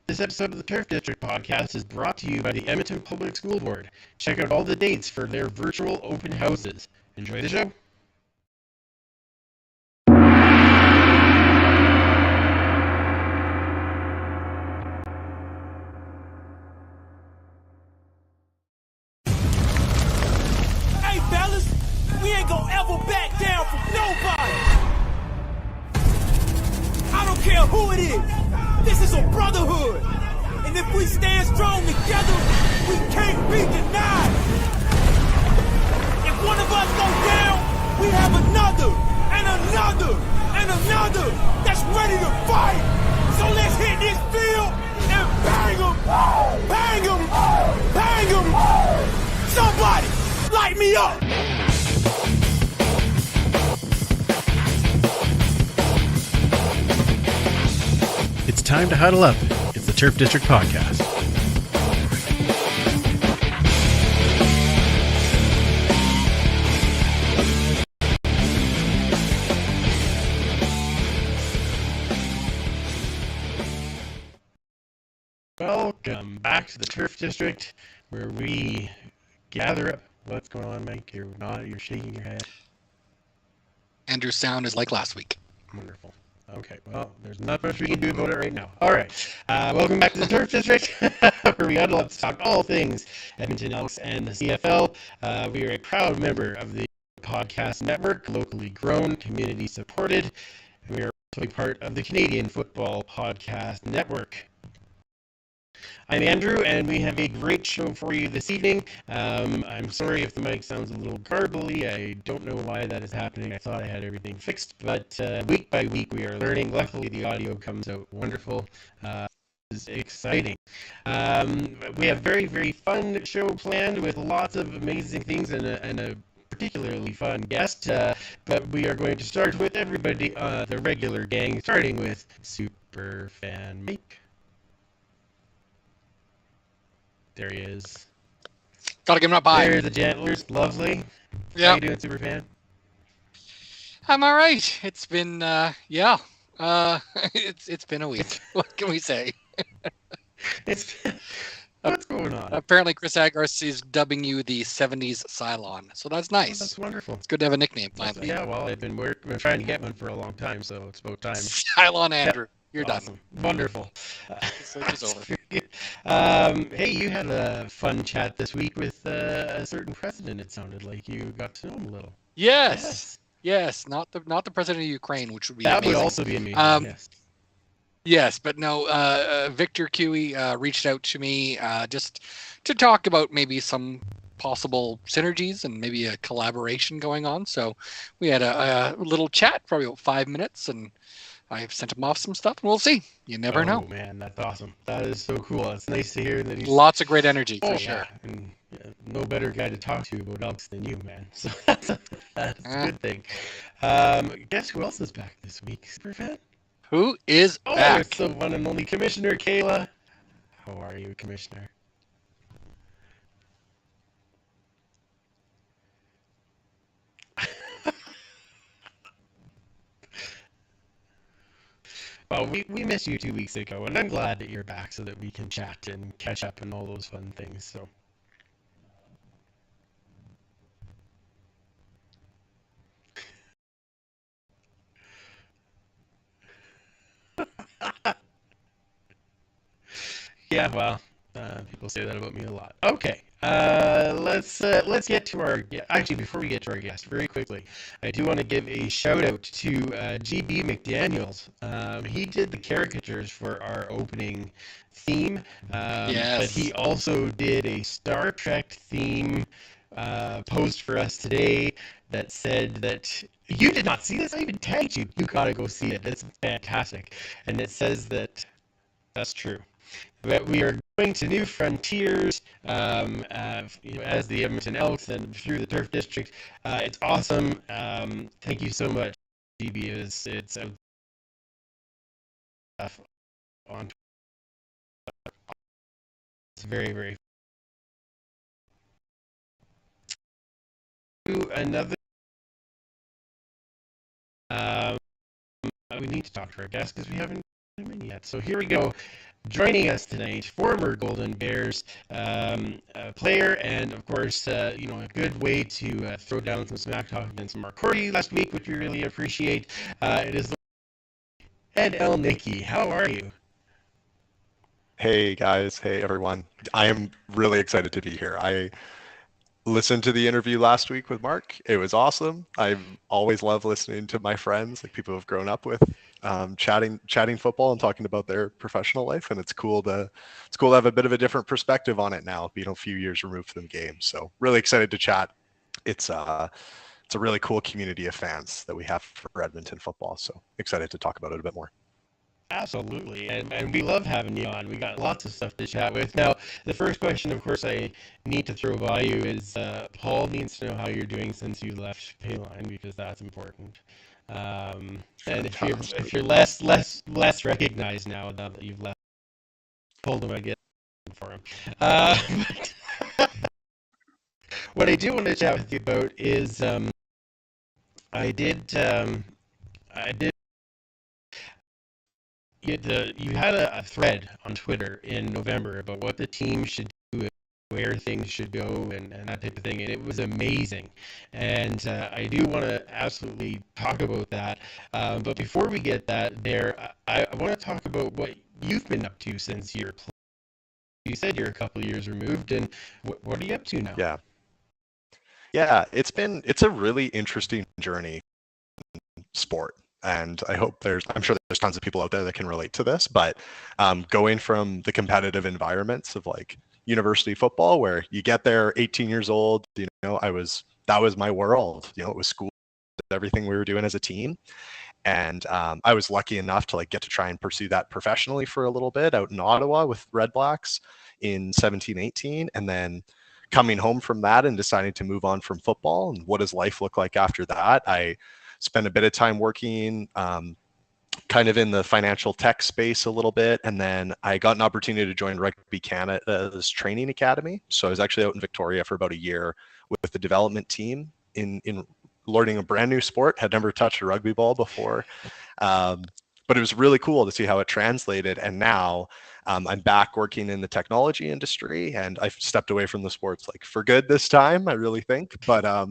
This episode of the Turf District podcast is brought to you by the Edmonton Public School Board. Check out all the dates for their virtual open houses. Enjoy the show. Hey, fellas, we ain't gonna ever back down from nobody. I don't care who it is. This is a brotherhood. And if we stand strong together, we can't be denied. If one of us goes down, we have another, and another, and another that's ready to fight. So let's hit this field and bang them, bang them, bang them. Somebody, light me up. It's time to huddle up. It's the Turf District podcast. Welcome back to the Turf District, where we gather up. What's going on, Mike? You're shaking your head. Andrew's sound is like last week. Wonderful. Okay, well, there's not much we can do about it right now. All right, welcome back to the Turf District, where we huddle up to talk all things Edmonton Elks and the CFL. We are a proud member of the podcast network, locally grown, community supported, and we are also a part of the Canadian Football Podcast Network. I'm Andrew, and we have a great show for you this evening. I'm sorry if the mic sounds a little garbly. I don't know why that is happening. I thought I had everything fixed, but week by week we are learning. Luckily, the audio comes out wonderful. Is exciting. We have a very, very fun show planned with lots of amazing things and a particularly fun guest. But we are going to start with everybody, the regular gang, starting with Superfan Mike. There he is. Gotta give him a bye. There's the Gentlers. Lovely. How Yeah, you doing, Superfan? I'm all right. It's been it's been a week. What can we say? It's what's going on? Apparently, Chris Agars is dubbing you the '70s Cylon, so that's nice. That's wonderful. It's good to have a nickname finally. Yeah, well, I've been trying to get one for a long time, so it's about time. Cylon Andrew, you're Awesome. Wonderful. Search is over. Hey, you had a fun chat this week with a certain president. It sounded like you got to know him a little. Yes. Not the president of Ukraine, which would be that amazing. would also be amazing. Yes. Yes, but no. Victor Cui reached out to me just to talk about maybe some possible synergies and maybe a collaboration going on. So we had a little chat, probably about 5 minutes, and I've sent him off some stuff, and we'll see. You never know. Oh man, that's awesome. That is so cool. It's nice to hear that he's lots of great energy for sure. And no better guy to talk to about Elks than you, man. So that's a good thing. Guess who else is back this week, Superfan? Who is back? It's the one and only Commissioner Kayla. How are you, Commissioner? Well, we missed you 2 weeks ago, and I'm glad that you're back so that we can chat and catch up and all those fun things. So. Yeah, well, people say that about me a lot. Okay, let's get to our. Actually, before we get to our guest, very quickly, I do want to give a shout out to GB McDaniels. He did the caricatures for our opening theme, Yes. but he also did a Star Trek theme post for us today that said that you did not see this. I even tagged you. You gotta go see it. It's fantastic, and it says that that's true. That we are going to new frontiers as the Edmonton Elks and through the Turf District. It's awesome. Thank you so much, GB. It's on. It's very, very. Another. We need to talk to our guest because we haven't come in yet. So here we go. Joining us tonight, former Golden Bears player, and of course, a good way to throw down some smack talk against Mark Cordy last week, which we really appreciate. It is Ed L. Nicky. How are you? Hey guys, hey everyone. I am really excited to be here. I listened to the interview last week with Mark. It was awesome. I've always loved listening to my friends, like people who've grown up with, chatting football and talking about their professional life. And it's cool to have a bit of a different perspective on it now, being a few years removed from the game. So really excited to chat. It's a really cool community of fans that we have for Edmonton football. So excited to talk about it a bit more. Absolutely, and we love having you on. We got lots of stuff to chat with. Now, the first question, of course, I need to throw by you is Paul needs to know how you're doing since you left Payline, because that's important. And if you're less recognized now that you've left, told him I'd get for him. What I do want to chat with you about is I did. You had a thread on Twitter in November about what the team should do, where things should go, and that type of thing, and it was amazing. And I do want to absolutely talk about that. But before we get that there, I want to talk about what you've been up to since you're. You said you're a couple of years removed, and what are you up to now? Yeah, it's a really interesting journey in sport. And I'm sure there's tons of people out there that can relate to this, but going from the competitive environments of like university football, where you get there 18 years old, that was my world. It was school, everything we were doing as a team. And I was lucky enough to get to try and pursue that professionally for a little bit out in Ottawa with Red Blacks in 17-18, and then coming home from that and deciding to move on from football. And what does life look like after that? I spent a bit of time working kind of in the financial tech space a little bit. And then I got an opportunity to join Rugby Canada's training academy. So I was actually out in Victoria for about a year with the development team in learning a brand new sport. Had never touched a rugby ball before. But it was really cool to see how it translated. And now I'm back working in the technology industry, and I've stepped away from the sports like for good this time, I really think. But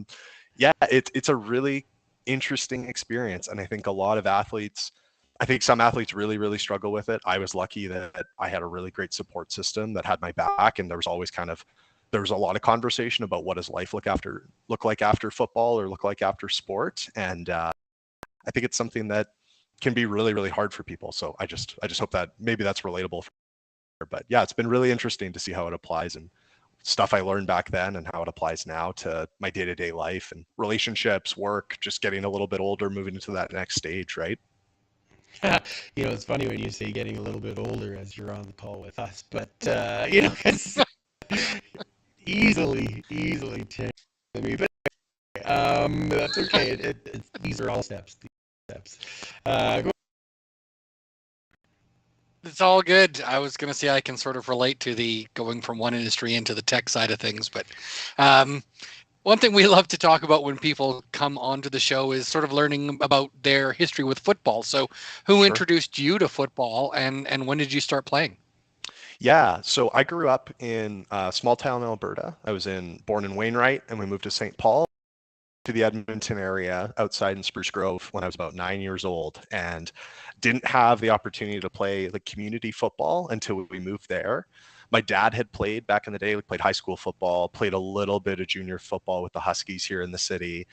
yeah, it's a really interesting experience. And I think a lot of athletes, I think some athletes really, really struggle with it. I was lucky that I had a really great support system that had my back, and there was always there was a lot of conversation about what does life look like after football or look like after sport. And I think it's something that can be really, really hard for people. So I just hope that maybe that's relatable. But yeah, it's been really interesting to see how it applies and stuff I learned back then and how it applies now to my day-to-day life and relationships, work, just getting a little bit older, moving into that next stage, right? It's funny when you say getting a little bit older as you're on the call with us, but it's easily 10 to me, but that's okay. These are all steps. It's all good. I was going to say I can sort of relate to the going from one industry into the tech side of things, but one thing we love to talk about when people come onto the show is sort of learning about their history with football. So who introduced you to football, and when did you start playing? Yeah, so I grew up in a small town in Alberta. I was born in Wainwright, and we moved to St. Paul, to the Edmonton area outside in Spruce Grove when I was about 9 years old, and didn't have the opportunity to play like community football until we moved there. My dad had played back in the day, played high school football, played a little bit of junior football with the Huskies here in the city.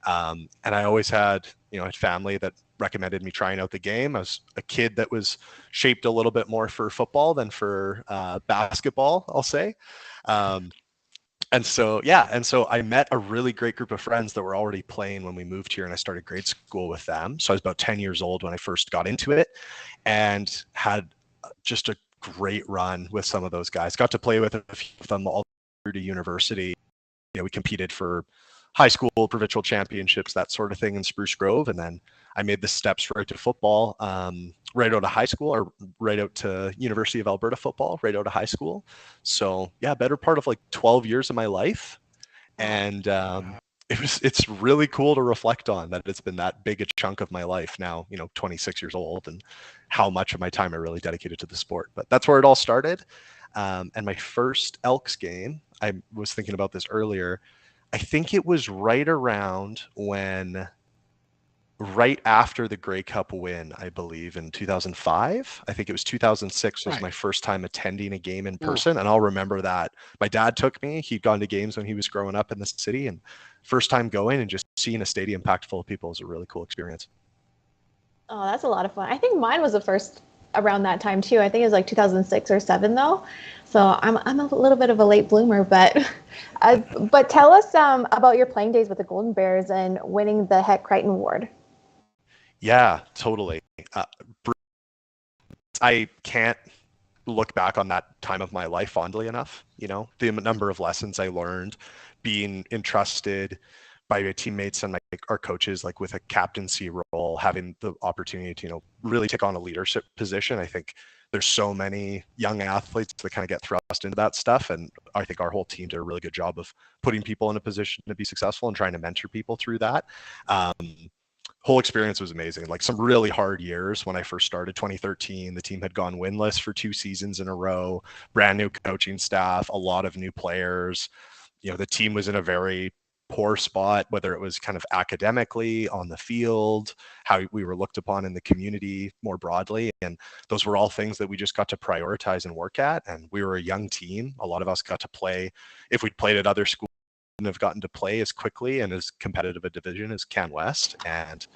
And I always had, a family that recommended me trying out the game. I was a kid that was shaped a little bit more for football than for basketball, I'll say. And so I met a really great group of friends that were already playing when we moved here, and I started grade school with them. So I was about 10 years old when I first got into it, and had just a great run with some of those guys. Got to play with a few of them all through to university. We competed for high school provincial championships, that sort of thing in Spruce Grove. And then I made the steps right to football, right out of high school, or right out to University of Alberta football, right out of high school. So yeah, better part of like 12 years of my life. And it's really cool to reflect on that it's been that big a chunk of my life now, 26 years old, and how much of my time I really dedicated to the sport. But that's where it all started. And my first Elks game, I was thinking about this earlier, I think it was right after the Grey Cup win, I believe in 2005. I think it was 2006 was my first time attending a game in person. And I'll remember that my dad took me. He'd gone to games when he was growing up in the city, and first time going and just seeing a stadium packed full of people was a really cool experience. Oh, that's a lot of fun. I think mine was the first around that time too. I think it was like 2006 or 7 though. So I'm a little bit of a late bloomer, but tell us about your playing days with the Golden Bears and winning the Heck Crichton Award. Yeah, totally. I can't look back on that time of my life fondly enough. The number of lessons I learned, being entrusted by my teammates and our coaches, like with a captaincy role, having the opportunity to, really take on a leadership position. I think there's so many young athletes that kind of get thrust into that stuff. And I think our whole team did a really good job of putting people in a position to be successful and trying to mentor people through that. Whole experience was amazing. Like some really hard years when I first started. 2013, the team had gone winless for 2 seasons in a row, brand new coaching staff, a lot of new players. The team was in a very poor spot, whether it was kind of academically, on the field, how we were looked upon in the community more broadly. And those were all things that we just got to prioritize and work at. And we were a young team. A lot of us got to play. If we'd played at other schools, we wouldn't have gotten to play as quickly and as competitive a division as Can West. And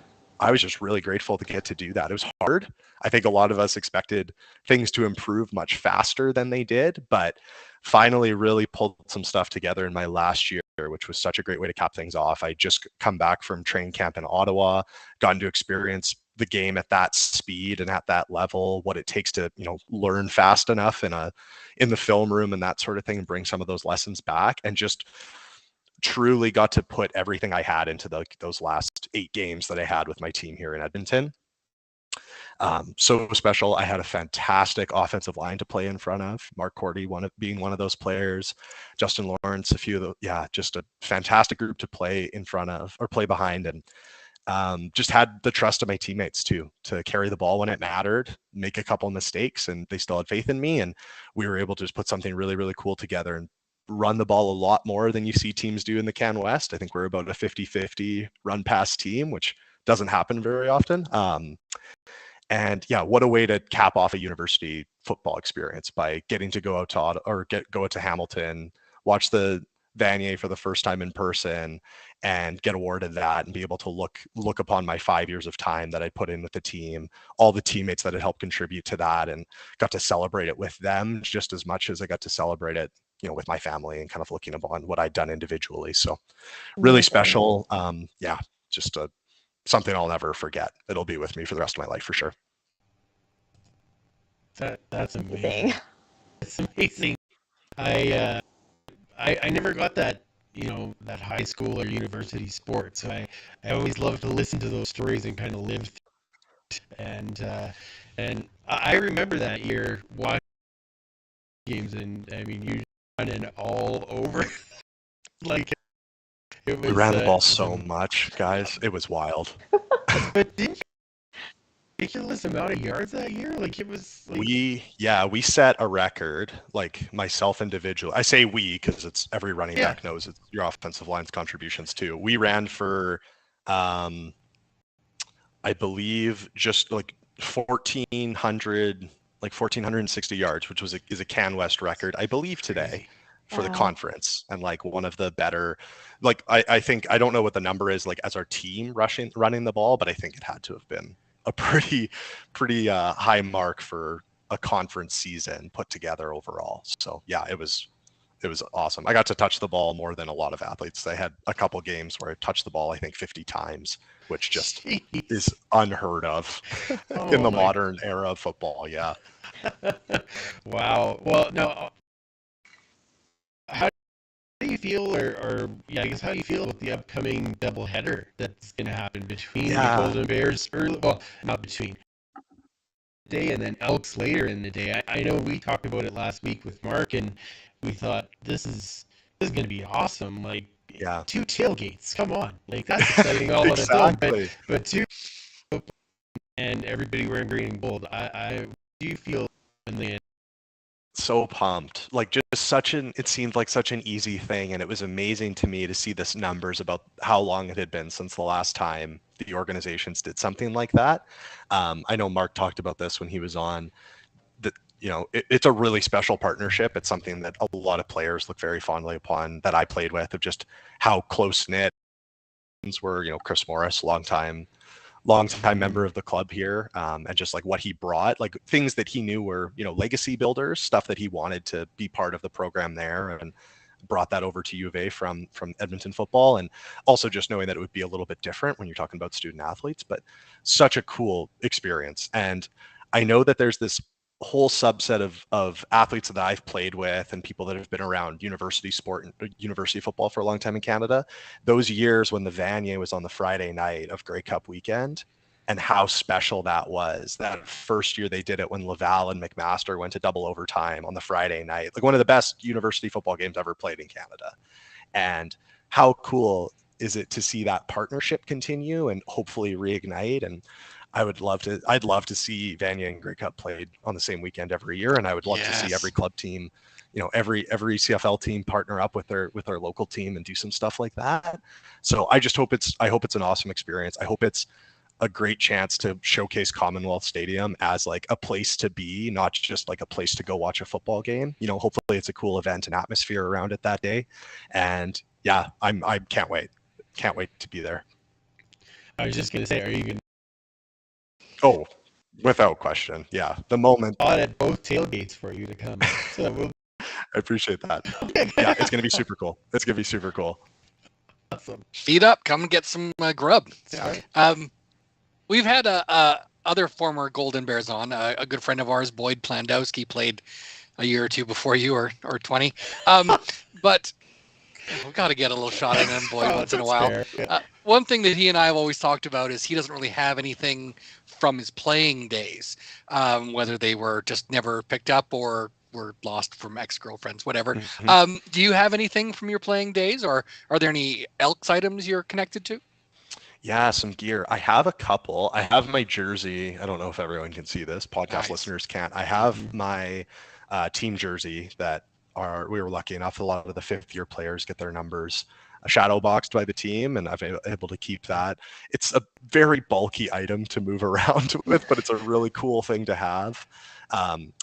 I was just really grateful to get to do that. It was hard. I think a lot of us expected things to improve much faster than they did, but finally really pulled some stuff together in my last year, which was such a great way to cap things off. I just come back from training camp in Ottawa, gotten to experience the game at that speed and at that level, what it takes to, learn fast enough in the film room and that sort of thing, and bring some of those lessons back, and just truly got to put everything I had into those last 8 games that I had with my team here in Edmonton. So special. I had a fantastic offensive line to play in front of. Mark Cordy, being one of those players. Justin Lawrence, a few of the, just a fantastic group to play in front of or play behind. And just had the trust of my teammates too, to carry the ball when it mattered, make a couple mistakes, and they still had faith in me. And we were able to just put something really, really cool together and run the ball a lot more than you see teams do in the Can West. I think we're about a 50-50 run pass team, which doesn't happen very often. And yeah, what a way to cap off a university football experience by getting to go out to go out to Hamilton, watch the Vanier for the first time in person, and get awarded that, and be able to look upon my 5 years of time that I put in with the team, all the teammates that had helped contribute to that, and got to celebrate it with them just as much as I got to celebrate it, with my family, and kind of looking upon what I'd done individually. So really special. Just something I'll never forget. It'll be with me for the rest of my life for sure. That's amazing. It's amazing. I never got that, that high school or university sport. So I always love to listen to those stories and kind of live through it. And I remember that year watching games, and I mean, you running all over. Like, it was, we ran the ball so much, guys. It was wild. But didn't you ridiculous amount of yards that year? Like, it was like... we set a record, like myself individually. I say we because it's every running back knows it's your offensive line's contributions too. We ran for I believe just like 1460 yards, which is a Can West record, I believe, today for the conference, and like one of the better, like I think, I don't know what the number is like as our team running the ball, but I think it had to have been a pretty high mark for a conference season put together overall. So yeah, it was awesome. I got to touch the ball more than a lot of athletes. I had a couple games where I touched the ball, I think 50 times, which just is unheard of in the modern era of football. Yeah. Wow. Well, no. How do you feel, I guess, how do you feel about the upcoming doubleheader that's going to happen between the Golden Bears not between day and then Elks later in the day? I know we talked about it last week with Mark, and we thought this is going to be awesome. Like, 2 tailgates. Come on, like, that's exciting all on its own. But 2, and everybody wearing green and gold. I do feel in the end. So pumped. Like, just it seemed like such an easy thing, and it was amazing to me to see this numbers about how long it had been since the last time the organizations did something like that. I know Mark talked about this when he was on, that it's a really special partnership. It's something that a lot of players look very fondly upon, that I played with, of just how close knit were. Chris Morris, longtime member of the club here, and just like what he brought, like things that he knew were, legacy builders, stuff that he wanted to be part of the program there, and brought that over to U of A from Edmonton football. And also just knowing that it would be a little bit different when you're talking about student athletes, but such a cool experience. And I know that there's this whole subset of athletes that I've played with and people that have been around university sport and university football for a long time in Canada, those years when the Vanier was on the Friday night of Grey Cup weekend, and how special that was. That first year they did it when Laval and McMaster went to double overtime on the Friday night, like one of the best university football games ever played in Canada. And how cool is it to see that partnership continue and hopefully reignite? And I'd love to see Vanier and Grey Cup played on the same weekend every year. And I would love to see every club team, every CFL team partner up with their local team and do some stuff like that. So I hope it's an awesome experience. I hope it's a great chance to showcase Commonwealth Stadium as like a place to be, not just like a place to go watch a football game. Hopefully it's a cool event and atmosphere around it that day. And yeah, I can't wait to be there. I was just going to say, are you going to... Oh, without question. Yeah. The moment. I at both tailgates for you to come. So I appreciate that. Yeah. It's going to be super cool. It's going to be super cool. Awesome. Feed up. Come and get some grub. Yeah. We've had other former Golden Bears on. A good friend of ours, Boyd Plandowski, played a year or two before you, or 20. But we've got to get a little shot in him, Boyd, once in a while. One thing that he and I have always talked about is he doesn't really have anything from his playing days, whether they were just never picked up or were lost from ex-girlfriends, whatever. Mhm. Do you have anything from your playing days, or are there any Elks items you're connected to? Yeah, some gear. I have a couple. I have my jersey. I don't know if everyone can see this. Podcast Nice. listeners can't. I have my team jersey that we were lucky enough. A lot of the fifth year players get their numbers shadow boxed by the team, and I've been able to keep that. It's a very bulky item to move around with, but it's a really cool thing to have.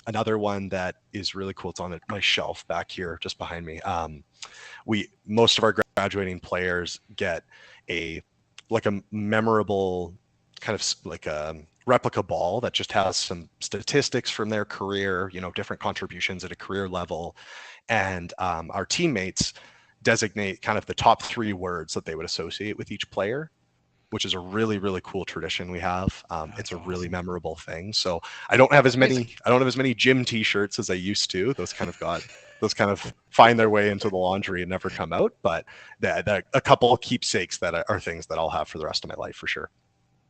Another one that is really cool. It's on my shelf back here, just behind me. Most of our graduating players get a memorable kind of like a replica ball that just has some statistics from their career, different contributions at a career level. And our teammates designate kind of the top 3 words that they would associate with each player, which is a really, really cool tradition we have. It's a really awesome. memorable thing. So I don't have as many gym t-shirts as I used to. Those kind of find their way into the laundry and never come out. But a couple of keepsakes that are things that I'll have for the rest of my life for sure.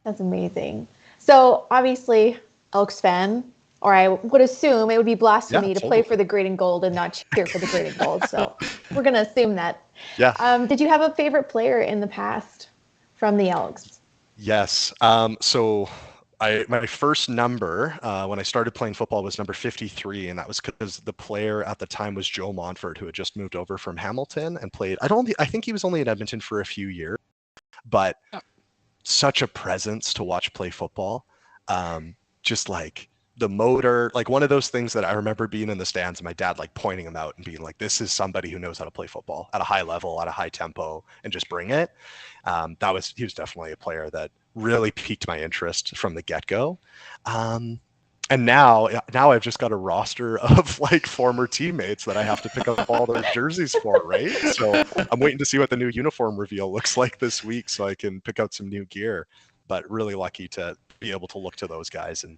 That's amazing. So obviously, Elks fan, or I would assume it would be blasphemy to play for the green and gold and not cheer for the green and gold. So we're going to assume that. Yeah. Did you have a favorite player in the past from the Elks? Yes. So my first number when I started playing football was number 53, and that was because the player at the time was Joe Montfort, who had just moved over from Hamilton and played. I think he was only in Edmonton for a few years, but such a presence to watch play football. Just like the motor, like one of those things that I remember being in the stands and my dad like pointing him out and being like, this is somebody who knows how to play football at a high level, at a high tempo, and just bring it. He was definitely a player that really piqued my interest from the get-go. And now I've just got a roster of like former teammates that I have to pick up all their jerseys for, right? So I'm waiting to see what the new uniform reveal looks like this week so I can pick out some new gear. But really lucky to be able to look to those guys and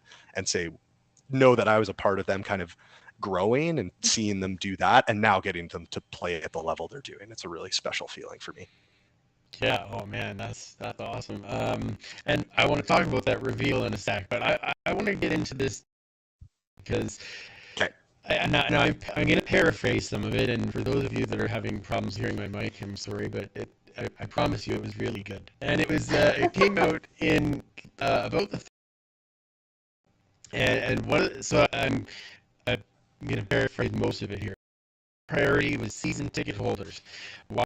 know that I was a part of them kind of growing and seeing them do that and now getting them to play at the level they're doing. It's a really special feeling for me. Yeah. Oh man, that's awesome. And I want to talk about that reveal in a sec, but I want to get into this because I'm going to paraphrase some of it. And for those of you that are having problems hearing my mic, I'm sorry, but I promise you it was really good. And it came out in about the so I'm going to paraphrase most of it here. Priority was season ticket holders. Why?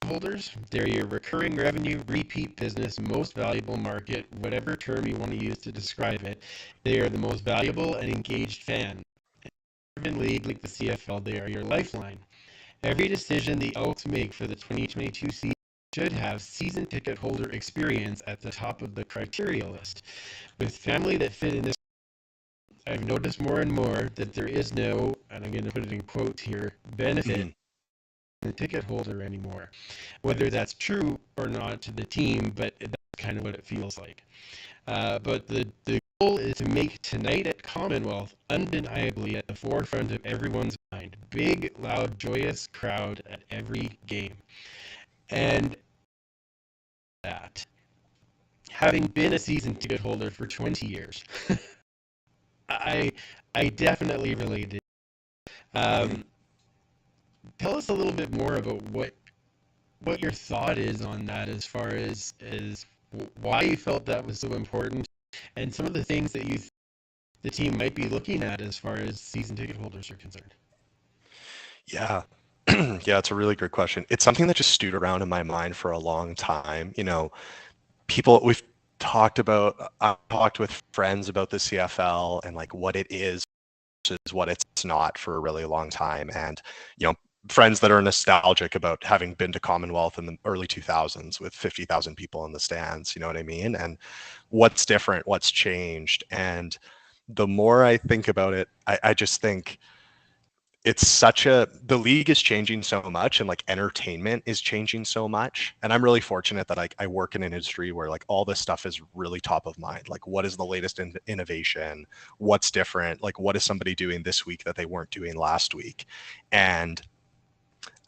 Holders, they're your recurring revenue, repeat business, most valuable market, whatever term you want to use to describe it. They are the most valuable and engaged fan. In a league like the CFL, they are your lifeline. Every decision the Elks make for the 2022 season should have season ticket holder experience at the top of the criteria list. With family that fit in this, I've noticed more and more that there is no, and I'm going to put it in quotes here, benefit the ticket holder anymore. Whether that's true or not to the team, but that's kind of what it feels like. But the goal is to make tonight at Commonwealth undeniably at the forefront of everyone's mind. Big, loud, joyous crowd at every game. And that, having been a season ticket holder for 20 years, I definitely related. Tell us a little bit more about what your thought is on that, as far as why you felt that was so important, and some of the things that the team might be looking at as far as season ticket holders are concerned. Yeah. Yeah, it's a really great question. It's something that just stewed around in my mind for a long time. I've talked with friends about the CFL and like what it is versus what it's not for a really long time. And, friends that are nostalgic about having been to Commonwealth in the early 2000s with 50,000 people in the stands, you know what I mean? And what's different, what's changed. And the more I think about it, I just think the league is changing so much and like entertainment is changing so much. And I'm really fortunate that I work in an industry where like all this stuff is really top of mind. Like what is the latest innovation? What's different? Like what is somebody doing this week that they weren't doing last week? And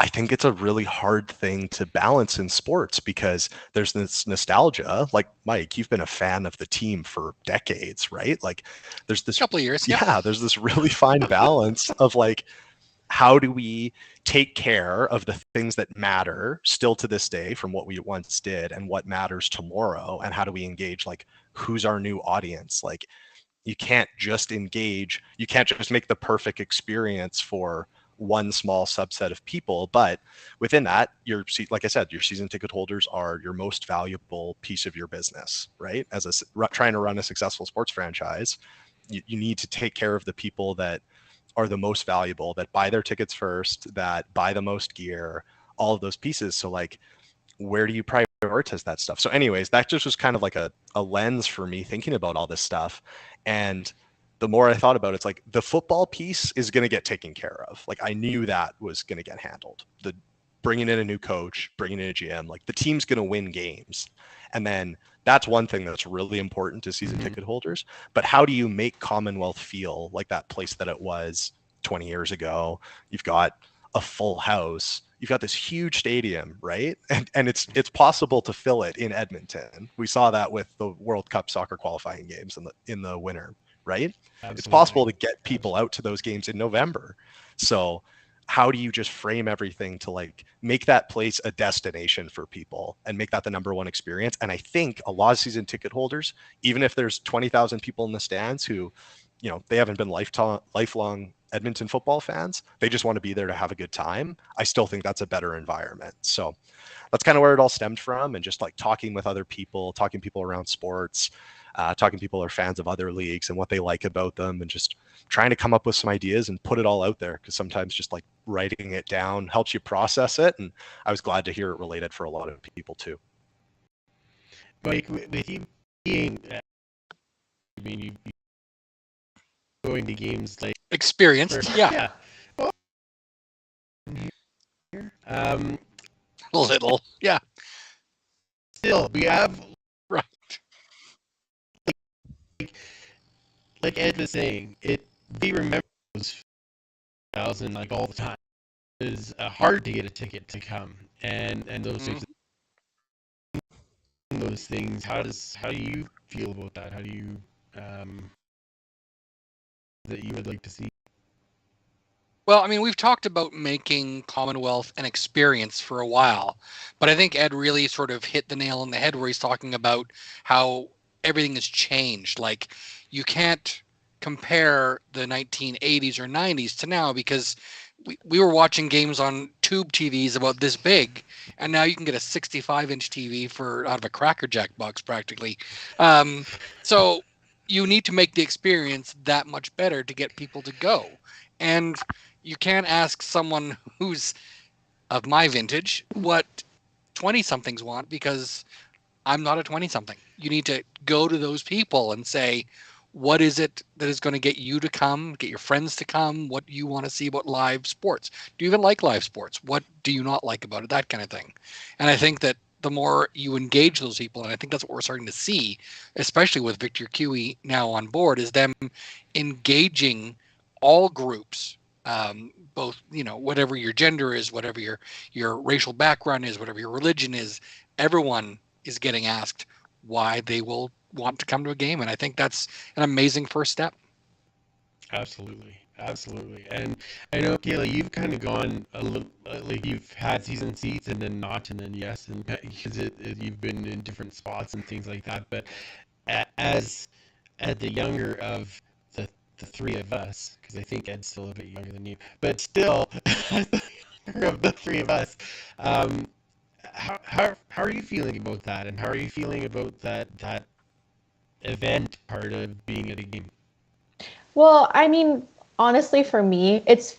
I think it's a really hard thing to balance in sports because there's this nostalgia. Like Mike, you've been a fan of the team for decades, right? Like there's this Couple of years, yeah, there's this really fine balance of like how do we take care of the things that matter still to this day from what we once did and what matters tomorrow, and how do we engage like who's our new audience? Like you can't just engage, you can't just make the perfect experience for one small subset of people, but within that, your like I said, your season ticket holders are your most valuable piece of your business, right? As trying to run a successful sports franchise, you need to take care of the people that are the most valuable, that buy their tickets first, that buy the most gear, all of those pieces. So like, where do you prioritize that stuff? So anyways, that just was kind of like a lens for me thinking about all this stuff. And the more I thought about it, it's like the football piece is going to get taken care of. Like I knew that was going to get handled. The bringing in a new coach, bringing in a GM, like the team's going to win games. And then that's one thing that's really important to season ticket holders. But how do you make Commonwealth feel like that place that it was 20 years ago? You've got a full house. You've got this huge stadium, right? And it's possible to fill it in Edmonton. We saw that with the World Cup soccer qualifying games in the winter, right? Absolutely. It's possible to get people out to those games in November. So how do you just frame everything to like make that place a destination for people and make that the number one experience? And I think a lot of season ticket holders, even if there's 20,000 people in the stands who, you know, they haven't been lifelong Edmonton football fans, they just want to be there to have a good time, I still think that's a better environment. So that's kind of where it all stemmed from. And just like talking with other people, talking people around sports, talking people who are fans of other leagues and what they like about them, and just trying to come up with some ideas and put it all out there. Because sometimes just like writing it down helps you process it. And I was glad to hear it related for a lot of people too. Like with you being, I mean, you going to games like experienced, yeah. Well, A little, yeah. Still, we have right. Like Ed was saying, we remember those 2000 like all the time. It is hard to get a ticket to come, and those those things. How do you feel about that? How do you that you would like to see? Well, I mean, we've talked about making Commonwealth an experience for a while, but I think Ed really sort of hit the nail on the head where he's talking about how everything has changed. Like, you can't compare the 1980s or 90s to now, because we were watching games on tube TVs about this big, and now you can get a 65-inch TV out of a Cracker Jack box practically. So you need to make the experience that much better to get people to go. And you can't ask someone who's of my vintage what 20-somethings want, because I'm not a 20-something. You need to go to those people and say, what is it that is going to get you to come, get your friends to come? What do you want to see about live sports? Do you even like live sports? What do you not like about it? That kind of thing. And I think that the more you engage those people, and I think that's what we're starting to see, especially with Victor Cui now on board, is them engaging all groups, both, whatever your gender is, whatever your racial background is, whatever your religion is, everyone is getting asked why they will want to come to a game. And I think that's an amazing first step. Absolutely. And I know, Kayla, you've kind of gone a little, like you've had season seats and then not, and then yes, and because you've been in different spots and things like that. But as the younger of the three of us, because I think Ed's still a bit younger than you, but still, as the younger of the three of us, how are you feeling about that, and how are you feeling about that event part of being at a game? Well, I mean, honestly, for me, it's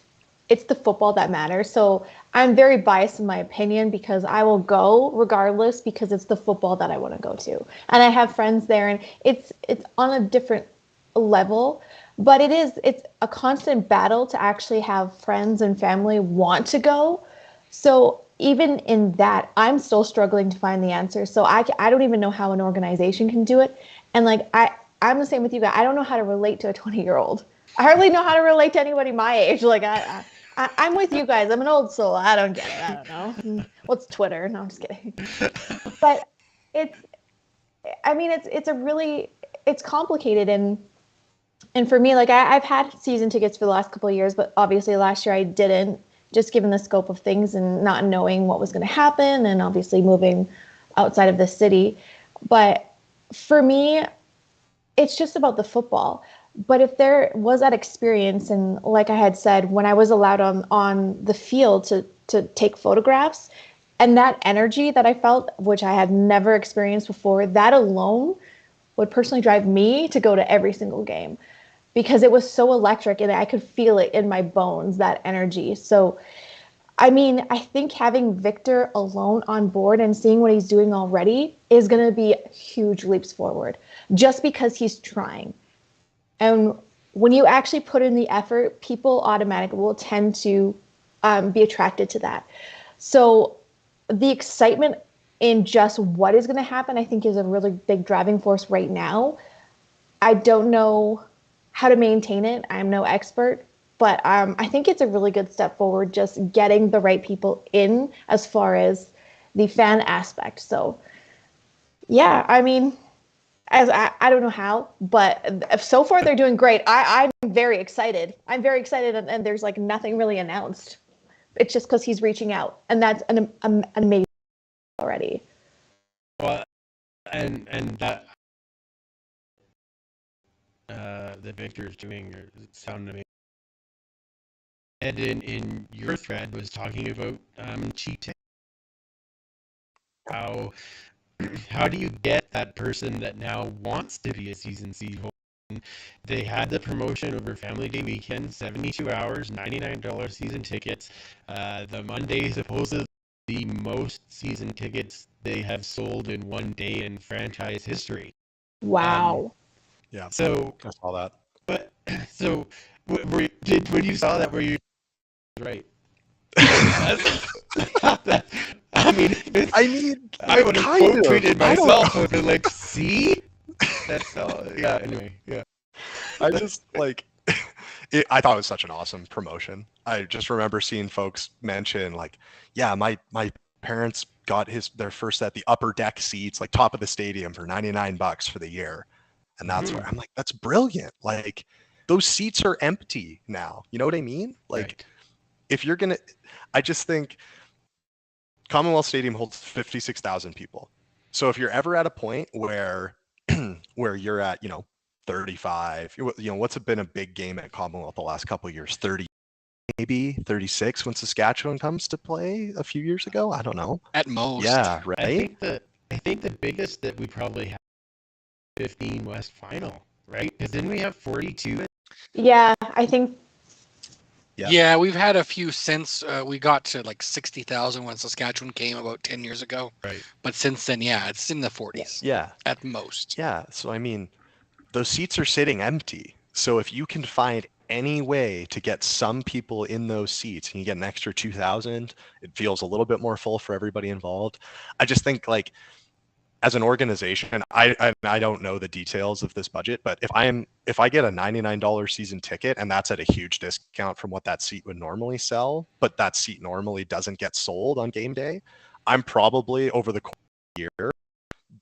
the football that matters. So I'm very biased in my opinion, because I will go regardless, because it's the football that I want to go to. And I have friends there, and it's on a different level, but it's a constant battle to actually have friends and family want to go. So even in that, I'm still struggling to find the answer. So I don't even know how an organization can do it. And like, I'm the same with you guys. I don't know how to relate to a 20-year-old. I hardly know how to relate to anybody my age. Like, I'm with you guys. I'm an old soul. I don't get it. I don't know. What's Twitter? No, I'm just kidding. But it's, I mean, it's a really, it's complicated. And for me, like I've had season tickets for the last couple of years, but obviously last year I didn't, just given the scope of things and not knowing what was going to happen, and obviously moving outside of the city. But for me, it's just about the football. But if there was that experience, and like I had said, when I was allowed on the field to take photographs, and that energy that I felt, which I had never experienced before, that alone would personally drive me to go to every single game, because it was so electric and I could feel it in my bones, that energy. So I mean, I think having Victor alone on board and seeing what he's doing already is going to be huge leaps forward, just because he's trying. And when you actually put in the effort, people automatically will tend to be attracted to that. So the excitement in just what is going to happen, I think, is a really big driving force right now. I don't know how to maintain it. I'm no expert, but I think it's a really good step forward, just getting the right people in as far as the fan aspect. So, yeah, I mean, as I don't know how, but so far they're doing great. I'm very excited. I'm very excited, and there's like nothing really announced. It's just because he's reaching out, and that's an amazing already. Well, and that that Victor is doing sound amazing. Ed in your thread was talking about cheap tickets. How how do you get that person that now wants to be a season seat holder? They had the promotion over Family Day weekend, 72 hours, $99 season tickets. The Monday supposedly the most season tickets they have sold in one day in franchise history. Wow. Yeah. So I saw that. But so when you saw that, were you right? I mean, I would have quote tweeted myself and been like, "See, that's all." Yeah. Anyway, yeah. I just like I thought it was such an awesome promotion. I just remember seeing folks mention like, yeah, my parents got their first at the upper deck seats, like top of the stadium for $99 for the year. And that's where I'm like, that's brilliant. Like those seats are empty now. You know what I mean? Like Right. if you're gonna, I just think Commonwealth Stadium holds 56,000 people. So if you're ever at a point where where you're at, 35, what's been a big game at Commonwealth the last couple of years? 30, maybe 36 when Saskatchewan comes to play a few years ago. I don't know. At most. Yeah, right. I think the biggest that we probably have 15 West Final, right? Because then we have 42. Yeah, I think. Yeah, we've had a few since we got to like 60,000 when Saskatchewan came about 10 years ago. Right. But since then, yeah, it's in the 40s. Yeah. At most. Yeah. So, I mean, those seats are sitting empty. So if you can find any way to get some people in those seats and you get an extra 2,000, it feels a little bit more full for everybody involved. I just think like as an organization, I don't know the details of this budget, but if I get a $99 season ticket and that's at a huge discount from what that seat would normally sell, but that seat normally doesn't get sold on game day, I'm probably over the course of the year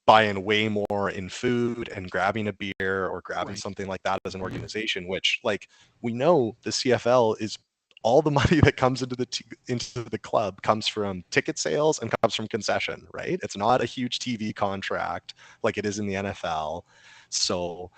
buying way more in food and grabbing a beer or grabbing something like that as an organization, which like we know the CFL is all the money that comes into the club comes from ticket sales and comes from concession, right? It's not a huge TV contract like it is in the NFL. So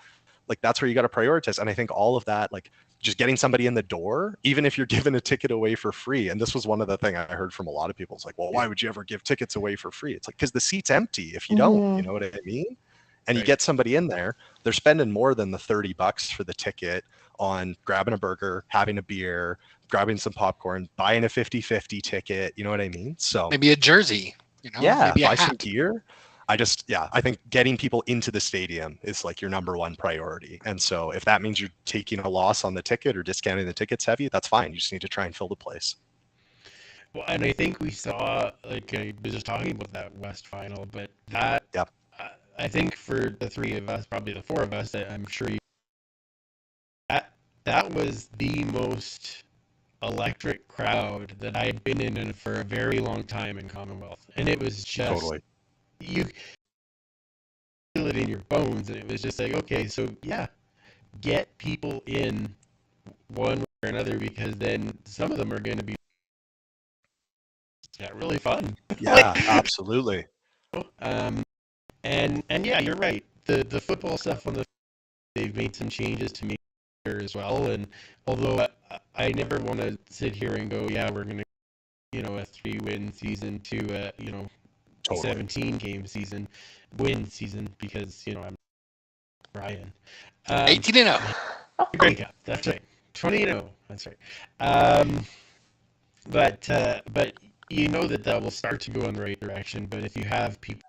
like that's where you got to prioritize. And I think all of that, like just getting somebody in the door, even if you're giving a ticket away for free. And this was one of the things I heard from a lot of people. It's like, well, why would you ever give tickets away for free? It's like, because the seat's empty if you don't, you know what I mean? And you get somebody in there, they're spending more than the $30 for the ticket on grabbing a burger, having a beer, grabbing some popcorn, buying a 50-50 ticket. You know what I mean? So maybe a jersey, maybe buy some gear. I think getting people into the stadium is like your number one priority. And so if that means you're taking a loss on the ticket or discounting the tickets heavy, that's fine. You just need to try and fill the place. Well, and I think we saw, like I was just talking about that West Final, but that, I think for the three of us, probably the four of us, I'm sure that was the most electric crowd that I had been in for a very long time in Commonwealth, and it was just Totally. you feel it in your bones, and it was just like, okay, so yeah, get people in one way or another, because then some of them are going to be really fun. Yeah, absolutely. And yeah, you're right. The football stuff on the they've made some changes to me here as well, and although I never want to sit here and go, yeah, we're going to a 3-win season to Totally. 17 game season win season, because I'm Brian. 18-0. Grey Cup, that's right. 20-0, that's right. But that will start to go in the right direction. But if you have people,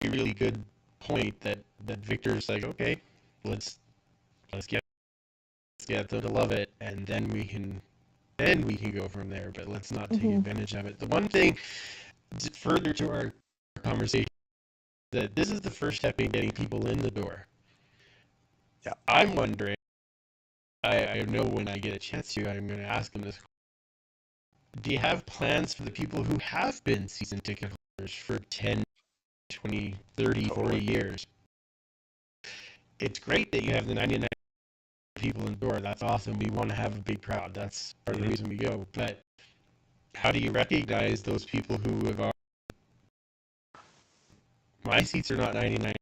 a really good point that Victor's like, okay, let's get them to love it, and then we can go from there. But let's not take advantage of it. The one thing, further to our conversation, that this is the first step in getting people in the door. Yeah, I'm wondering. I know when I get a chance to, I'm going to ask them this. Do you have plans for the people who have been season ticket holders for 10, 20, 30, 40 years? It's great that you have the 99 people in the door. That's awesome. We want to have a big crowd. That's part of the reason we go. But how do you recognize those people who have my seats are not 99?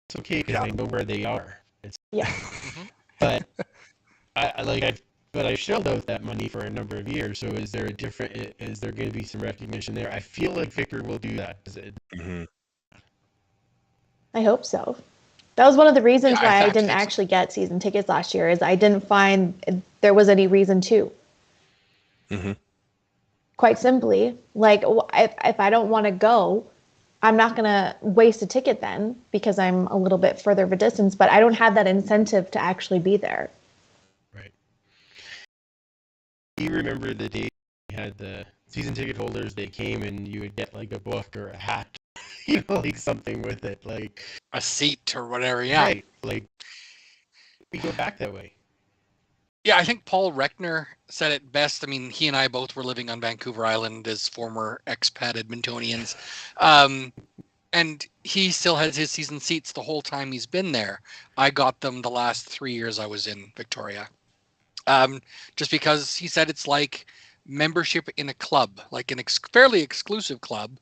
It's okay, because I know where they are. But I've shelled out that money for a number of years. So is there going to be some recognition there? I feel like Victor will do that. I hope so. That was one of the reasons why I didn't actually get season tickets last year, is I didn't find there was any reason to. Quite simply, like, if I don't want to go, I'm not going to waste a ticket then, because I'm a little bit further of a distance, but I don't have that incentive to actually be there. Right. You remember the day we had the season ticket holders, they came and you would get like a book or a hat, like something with it, like a seat or whatever. Yeah. Right. Like, we go back that way. Yeah, I think Paul Reckner said it best. I mean, he and I both were living on Vancouver Island as former expat Edmontonians. And he still has his season seats the whole time he's been there. I got them the last 3 years I was in Victoria. Just because he said it's like membership in a club, like an fairly exclusive club,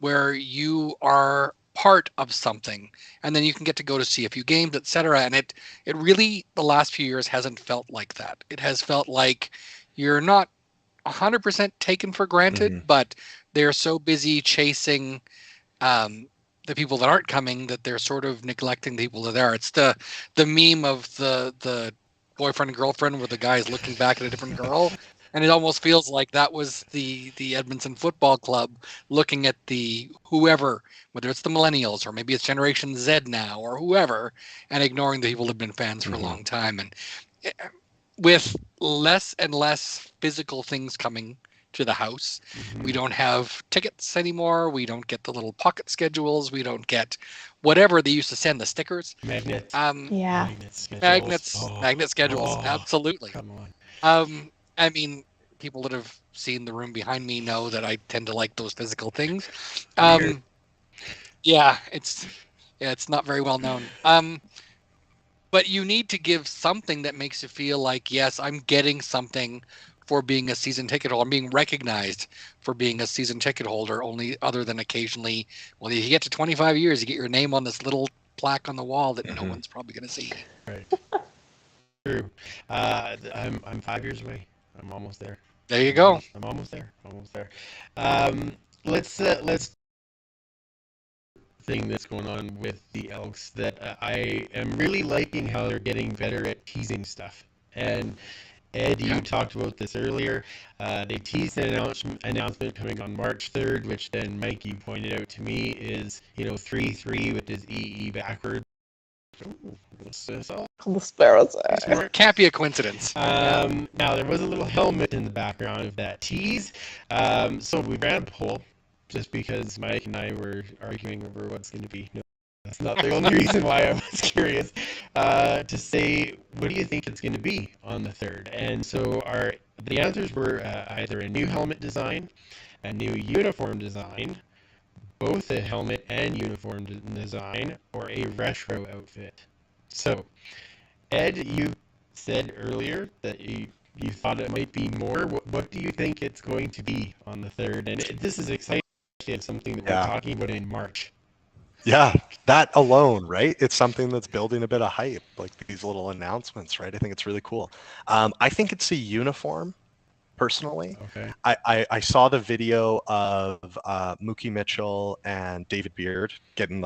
where you are part of something, and then you can get to go to see a few games, etc. And it really, the last few years, hasn't felt like that. It has felt like you're not 100% taken for granted, but they're so busy chasing the people that aren't coming that they're sort of neglecting the people that are. It's the meme of the boyfriend and girlfriend where the guy is looking back at a different girl. And it almost feels like that was the Edmonton Football Club looking at the whoever, whether it's the millennials or maybe it's Generation Z now or whoever, and ignoring the people who have been fans for a long time. And with less and less physical things coming to the house, we don't have tickets anymore. We don't get the little pocket schedules. We don't get whatever they used to send, the stickers. Magnets. Magnet schedules. Absolutely. Come on. I mean, people that have seen the room behind me know that I tend to like those physical things. Yeah, it's not very well known. But you need to give something that makes you feel like, yes, I'm getting something for being a season ticket holder. I'm being recognized for being a season ticket holder, only other than occasionally, well, if you get to 25 years, you get your name on this little plaque on the wall that no one's probably going to see. Right. True. I'm 5 years away. I'm almost there. There you go. I'm almost there. Let's thing that's going on with the Elks that I am really liking how they're getting better at teasing stuff. And Ed, you talked about this earlier. They teased an announcement coming on March 3rd, which then Mikey pointed out to me is 3-3 with his EE backwards. The sparrows. Can't be a coincidence. Now there was a little helmet in the background of that tease. So we ran a poll just because Mike and I were arguing over what's going to be That's not the only reason why I was curious. To say, what do you think it's going to be on the 3rd? And so the answers were either a new helmet design, a new uniform design, both a helmet and uniform design, or a retro outfit. So, Ed, you said earlier that you thought it might be more. What do you think it's going to be on the 3rd? And this is exciting. It's something that we're talking about in March. Yeah, that alone, right? It's something that's building a bit of hype, like these little announcements, right? I think it's really cool. I think it's a uniform, personally. Okay. I saw the video of Mookie Mitchell and David Beard getting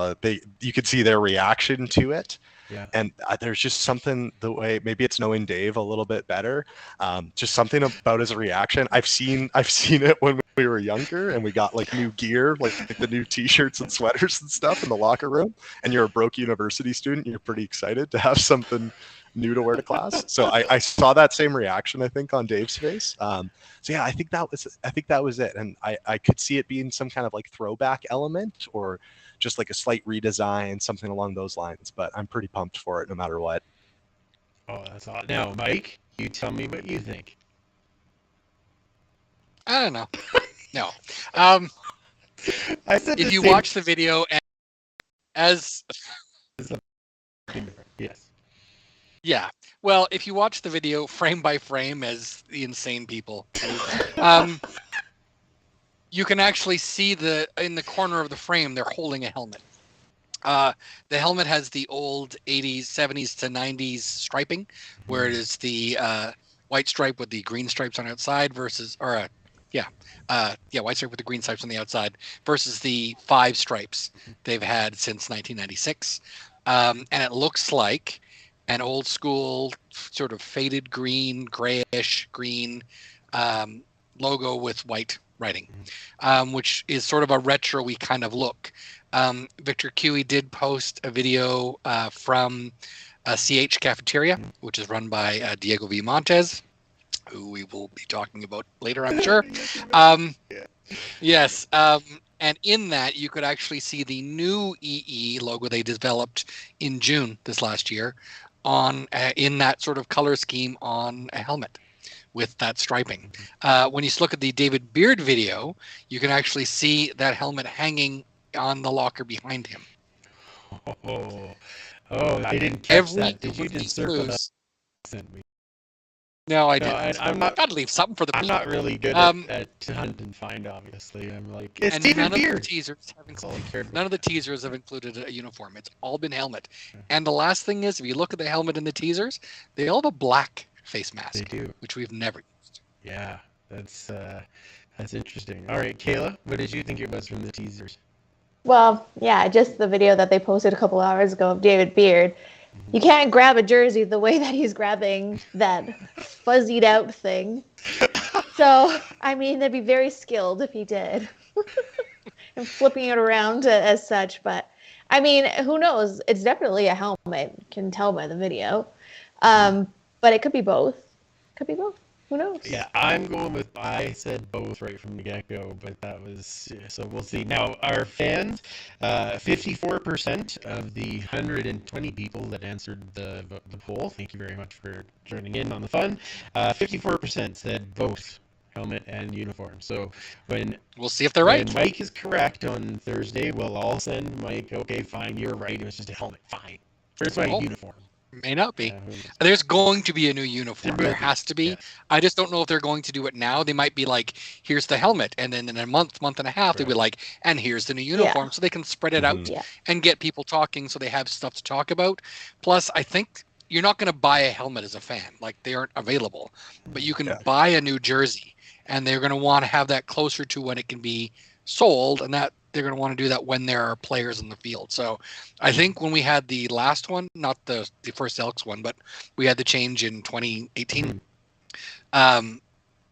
you could see their reaction to it. Yeah. And there's just something, the way, maybe it's knowing Dave a little bit better, just something about his reaction. I've seen it when we were younger and we got like new gear, like the new t-shirts and sweaters and stuff in the locker room, and you're a broke university student, you're pretty excited to have something new to wear to class. So I saw that same reaction, I think, on Dave's face. So yeah, I think that was it. And I could see it being some kind of like throwback element, or just like a slight redesign, something along those lines. But I'm pretty pumped for it no matter what. Oh, that's awesome. Now, Mike, you tell me what you think. I don't know. No. I said if you watch the video as yes. Yeah. Well, if you watch the video frame by frame as the insane people, you can actually see in the corner of the frame, they're holding a helmet. The helmet has the old 80s, 70s to 90s striping, where it is the white stripe with the green stripes on the outside versus, white stripe with the green stripes on the outside versus the 5 stripes they've had since 1996. And it looks like an old school sort of faded green, grayish green logo with white writing, which is sort of a retro-y kind of look. Victor Cui did post a video from a CH cafeteria, which is run by Diego V. Montes, who we will be talking about later, I'm sure. Yes. And in that, you could actually see the new EE logo they developed in June this last year in that sort of color scheme on a helmet with that striping. When you look at the David Beard video, you can actually see that helmet hanging on the locker behind him. Oh, I didn't catch that. Did you just circle that? Send me. No, I didn't. I'm not. Gotta leave something for the people. I'm not really good at hunt and find. Obviously, I'm like, it's David Beard. None of the teasers have included a uniform. It's all been helmet. And the last thing is, if you look at the helmet in the teasers, they all have a black face mask. They do, which we've never used. Yeah, that's interesting. All right, Kayla, what did you think it was from the teasers? Well, yeah, just the video that they posted a couple hours ago of David Beard. You can't grab a jersey the way that he's grabbing that fuzzied out thing. So, I mean, they'd be very skilled if he did. And flipping it around as such. But, I mean, who knows? It's definitely a helmet. You can tell by the video. But it could be both. Could be both. Who knows? Yeah, I'm going with, I said both right from the get-go, but that was, so we'll see. Now, our fans, 54% of the 120 people that answered the poll, thank you very much for joining in on the fun, 54% said both helmet and uniform. So we'll see if they're right. When Mike is correct on Thursday, we'll all send Mike, okay, fine, you're right, it was just a helmet, fine. First one, uniform. May not be. There's going to be a new uniform. There has to be. Yeah. I just don't know if they're going to do it now. They might be like, here's the helmet. And then in a month and a half, they'll be like, and here's the new uniform. So they can spread it out and get people talking so they have stuff to talk about. Plus, I think you're not going to buy a helmet as a fan. Like, they aren't available. But you can buy a new jersey. And they're going to want to have that closer to when it can be sold. And that they're going to want to do that when there are players in the field. So I think when we had the last one, not the first Elks one, but we had the change in 2018,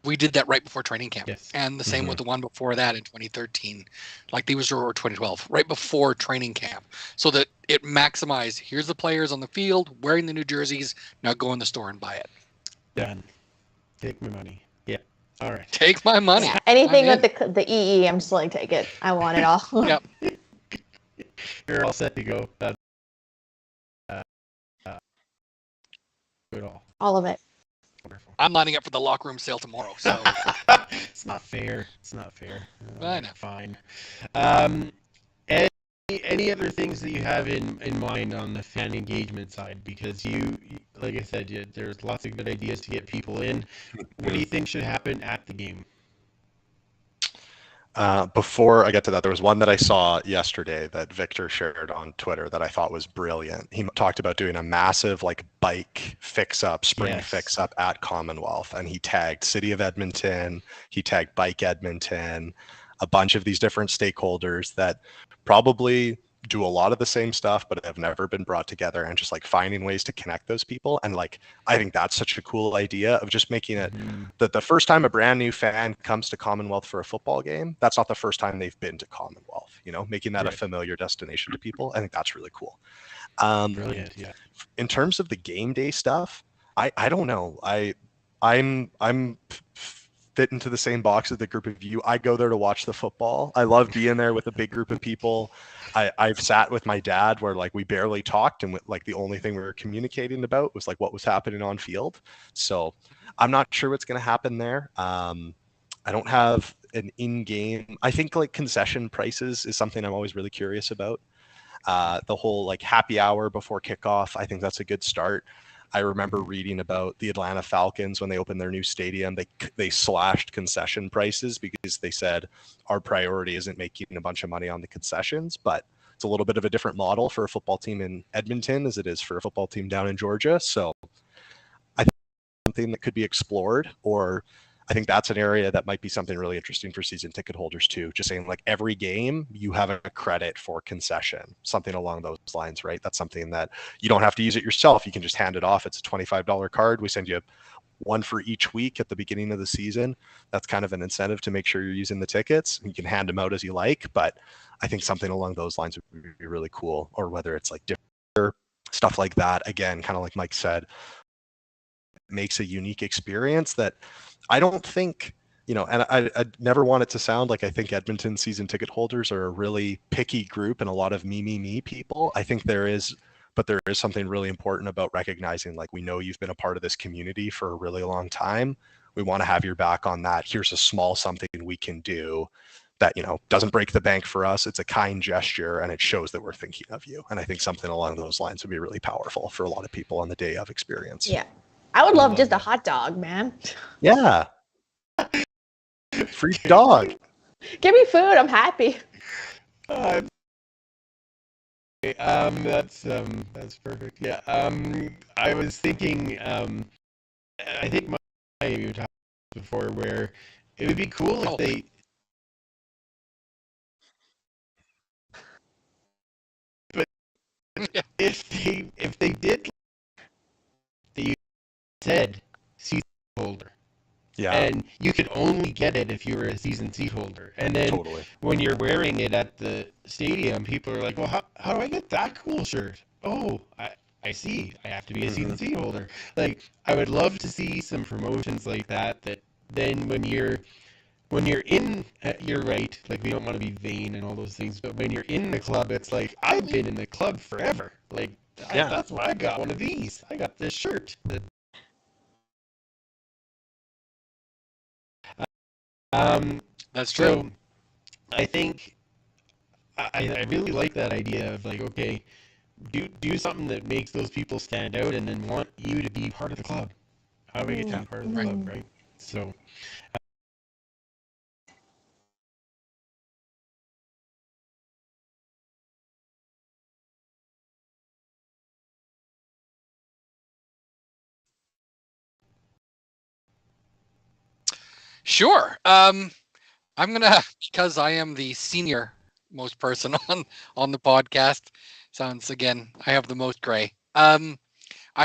we did that right before training camp. Yes. And the same with the one before that in 2013. Like these were 2012, right before training camp. So that it maximized, here's the players on the field wearing the new jerseys, now go in the store and buy it. Done. Take my money. All right. Take my money. Yeah, anything with the EE, I'm just like, take it. I want it all. Yep. you're all set to go. That's good. All of it. Wonderful. I'm lining up for the locker room sale tomorrow. So It's not fair. It's not fair. I know. Fine. Any other things that you have in mind on the fan engagement side? Because like I said, there's lots of good ideas to get people in. What do you think should happen at the game? Before I get to that, there was one that I saw yesterday that Victor shared on Twitter that I thought was brilliant. He talked about doing a massive like bike fix-up, spring fix-up at Commonwealth, and he tagged City of Edmonton, he tagged Bike Edmonton, a bunch of these different stakeholders that probably do a lot of the same stuff but have never been brought together, and just like finding ways to connect those people. And like I think that's such a cool idea of just making it that the first time a brand new fan comes to Commonwealth for a football game, that's not the first time they've been to Commonwealth, you know, making that a familiar destination to people. I think that's really cool. Brilliant. Yeah. In terms of the game day stuff, I don't know. I'm fit into the same box as the group of you. I go there to watch the football. I love being there with a big group of people. I've sat with my dad where like we barely talked, and like the only thing we were communicating about was like what was happening on field. So I'm not sure what's going to happen there. I don't have an in-game. I think like concession prices is something I'm always really curious about. The whole like happy hour before kickoff, I think that's a good start. I remember reading about the Atlanta Falcons when they opened their new stadium. They slashed concession prices because they said our priority isn't making a bunch of money on the concessions, but it's a little bit of a different model for a football team in Edmonton as it is for a football team down in Georgia. So I think something that could be explored, or I think that's an area that might be something really interesting for season ticket holders too. Just saying like every game you have a credit for concession, something along those lines, right? That's something that you don't have to use it yourself. You can just hand it off. It's a $25 card. We send you one for each week at the beginning of the season. That's kind of an incentive to make sure you're using the tickets. You can hand them out as you like, but I think something along those lines would be really cool. Or whether it's like different stuff like that. Again, kind of like Mike said, makes a unique experience that I don't think, you know, and I never want it to sound like I think Edmonton season ticket holders are a really picky group and a lot of me people. I think there is, but there is something really important about recognizing like, we know you've been a part of this community for a really long time. We want to have your back on that. Here's a small something we can do that, you know, doesn't break the bank for us. It's a kind gesture and it shows that we're thinking of you. And I think something along those lines would be really powerful for a lot of people on the day of experience. Yeah. I would love just a hot dog, man. Yeah. Free dog. Give me food. I'm happy. That's perfect. Yeah. I was thinking. I think you talked before where it would be cool if they. But if they did, they said season holder. Yeah. And you could only get it if you were a season seat holder. And then when you're wearing it at the stadium, people are like, well, how do I get that cool shirt? Oh, I see. I have to be a season seat holder. Like, I would love to see some promotions like that then when you're in, you're right, like we don't want to be vain and all those things, but when you're in the club, it's like, I've been in the club forever. Like, that's why I got one of these. I got this shirt. That's true. So I think I really like that idea of like, okay, do something that makes those people stand out and then want you to be part of the club. How do we get to be part of the club, right? So Sure. I'm gonna, because I am the senior most person on the podcast. Sounds, again, I have the most gray. I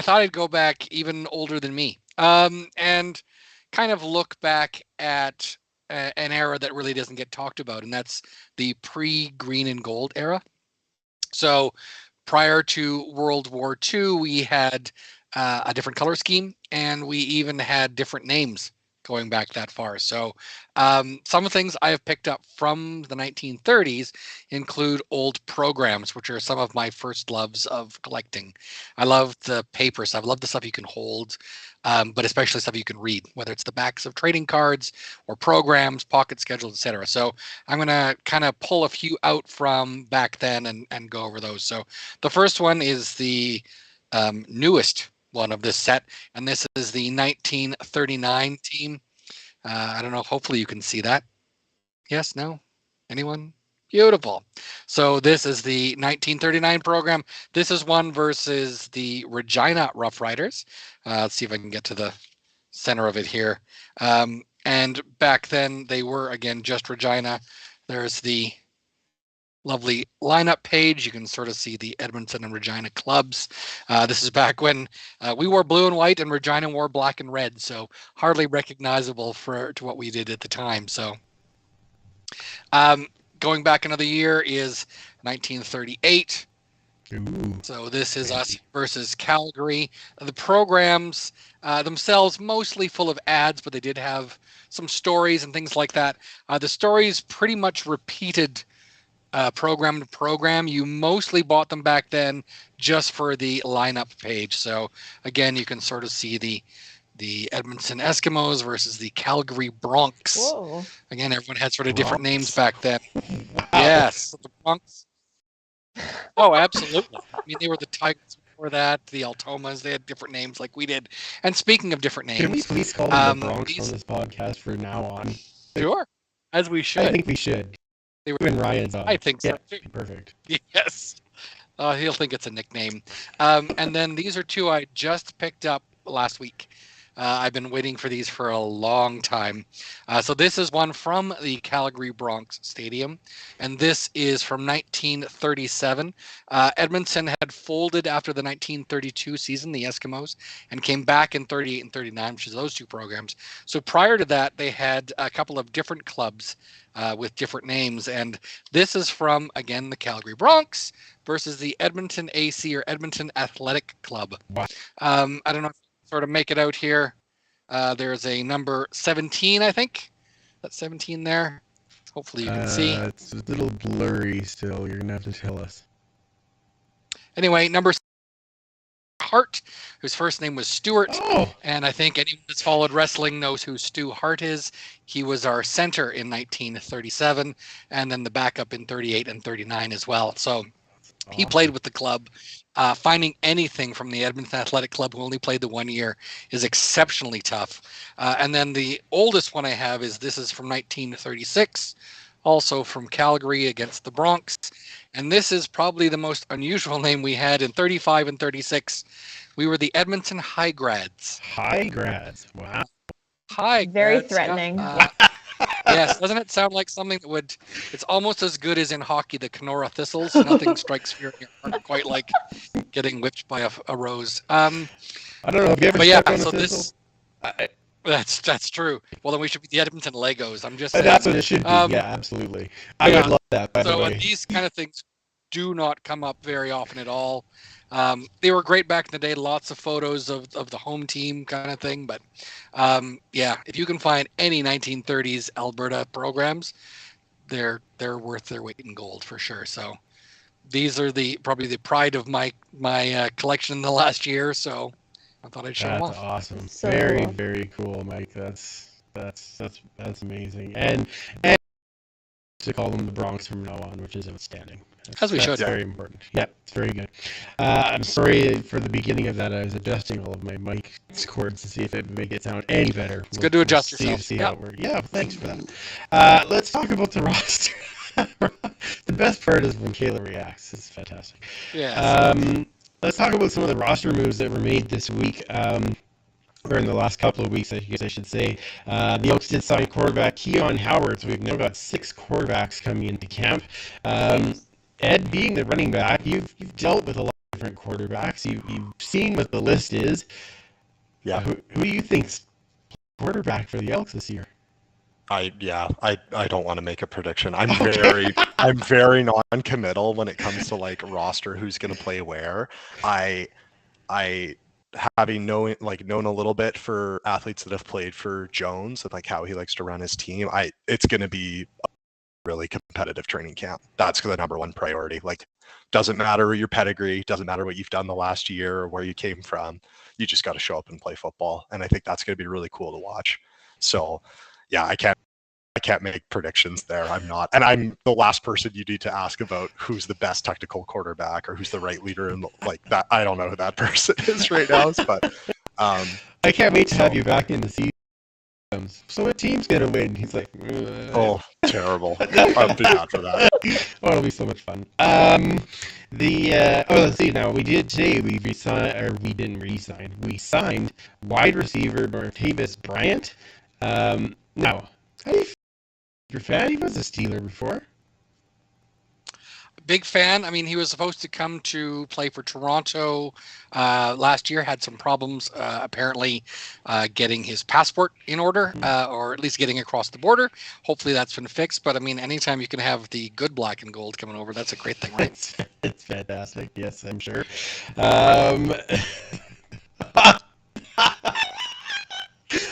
thought I'd go back even older than me, and kind of look back at an era that really doesn't get talked about, and that's the pre-green and gold era. So prior to World War II, we had a different color scheme, and we even had different names going back that far. So some of the things I have picked up from the 1930s include old programs, which are some of my first loves of collecting. I love the paper stuff. I love the stuff you can hold, but especially stuff you can read, whether it's the backs of trading cards or programs, pocket schedules, etc. So I'm going to kind of pull a few out from back then and go over those. So the first one is the newest one of this set, and this is the 1939 team. I don't know. Hopefully you can see that. Yes, no? Anyone? Beautiful. So this is the 1939 program. This is one versus the Regina Rough Riders. Let's see if I can get to the center of it here. And back then they were, again, just Regina. There's the lovely lineup page. You can sort of see the Edmonton and Regina clubs. This is back when we wore blue and white and Regina wore black and red, so hardly recognizable to what we did at the time. So going back another year is 1938. Ooh. So this is us versus Calgary. The programs themselves mostly full of ads, but they did have some stories and things like that. The stories pretty much repeated program to program. You mostly bought them back then just for the lineup page. So again, you can sort of see the Edmonton Eskimos versus the Calgary Bronx. Whoa. Again, everyone had sort of different names back then. Wow. Yes, the Bronx. Oh, absolutely. I mean, they were the Tigers before that, the Altomas. They had different names like we did. And speaking of different names, Can we please call them the Bronx on this podcast from now on? Sure, as we should. I think we should. They were, When Ryan's on. I think so. Yeah, perfect. Yes. He'll think it's a nickname. And then these are two I just picked up last week. I've been waiting for these for a long time. So this is one from the Calgary Bronx Stadium, and this is from 1937. Edmonton had folded after the 1932 season, the Eskimos, and came back in 38 and 39, which is those two programs. So prior to that, they had a couple of different clubs with different names, and this is from, again, the Calgary Bronx versus the Edmonton AC, or Edmonton Athletic Club. Wow. I don't know if you sort of make it out here. There's a number 17, I think. That's 17 there. Hopefully you can see. It's a little blurry still. You're going to have to tell us. Anyway, number Hart, whose first name was Stewart. Oh. And I think anyone that's followed wrestling knows who Stu Hart is. He was our center in 1937, and then the backup in 38 and 39 as well. So he played with the club. Finding anything from the Edmonton Athletic Club, who only played the 1 year, is exceptionally tough. And then the oldest one I have is from 1936, also from Calgary against the Bronx. And this is probably the most unusual name we had in 35 and 36. We were the Edmonton High Grads. High Grads. Wow. High Very Grads, threatening. yeah. Yes, doesn't it sound like something that would... It's almost as good as in hockey, the Kenora Thistles. Nothing strikes fear in your heart quite like getting whipped by a rose. I don't know. Have you ever But yeah, stepped on a so thistle? that's true. Well, then we should be the Edmonton Legos. I'm just saying. That's what it should be. Yeah, absolutely. I would love that, by the way. These kind of things do not come up very often at all. They were great back in the day. Lots of photos of the home team kind of thing. But yeah, if you can find any 1930s Alberta programs, they're worth their weight in gold for sure. So these are probably the pride of my collection in the last year. So I thought I'd show them off. That's awesome. So very, cool. very cool, Mike. That's amazing. And to call them the Bronx from now on, which is outstanding. As we should. That's very important. Yeah, it's very good. I'm sorry for the beginning of that. I was adjusting all of my mic cords to see if it would make it sound any better. It's good to adjust yourself. See how it works. Yeah, thanks for that. Let's talk about the roster. The best part is when Kayla reacts. It's fantastic. Yeah. Let's talk about some of the roster moves that were made this week. Or in the last couple of weeks, I guess I should say. The Elks did sign quarterback Keon Howard, so we've now got 6 quarterbacks coming into camp. Ed, being the running back, you've dealt with a lot of different quarterbacks. You've seen what the list is. Yeah. Who do you think's quarterback for the Elks this year? I don't want to make a prediction. I'm very non-committal when it comes to like roster who's going to play where. I having known a little bit for athletes that have played for Jones and like how he likes to run his team, it's going to be a really competitive training camp. That's the number one priority. Like, doesn't matter your pedigree, doesn't matter what you've done the last year or where you came from. You just got to show up and play football. And I think that's going to be really cool to watch. So yeah, I can't make predictions there. I'm not. And I'm the last person you need to ask about who's the best technical quarterback or who's the right leader in like that. I don't know who that person is right now, but I can't wait to have you back in the season. So what team's gonna win? He's like, oh, terrible. I'll be bad for that. Oh, it'll be so much fun. Let's see. Now we did today. We didn't resign. We signed wide receiver Martavis Bryant. Now, how do you feel? You're a fan? He was a Steeler before. Big fan. I mean, he was supposed to come to play for Toronto last year, had some problems apparently getting his passport in order, or at least getting across the border. Hopefully that's been fixed. But I mean, anytime you can have the good black and gold coming over, that's a great thing, right? It's fantastic. Yes, I'm sure.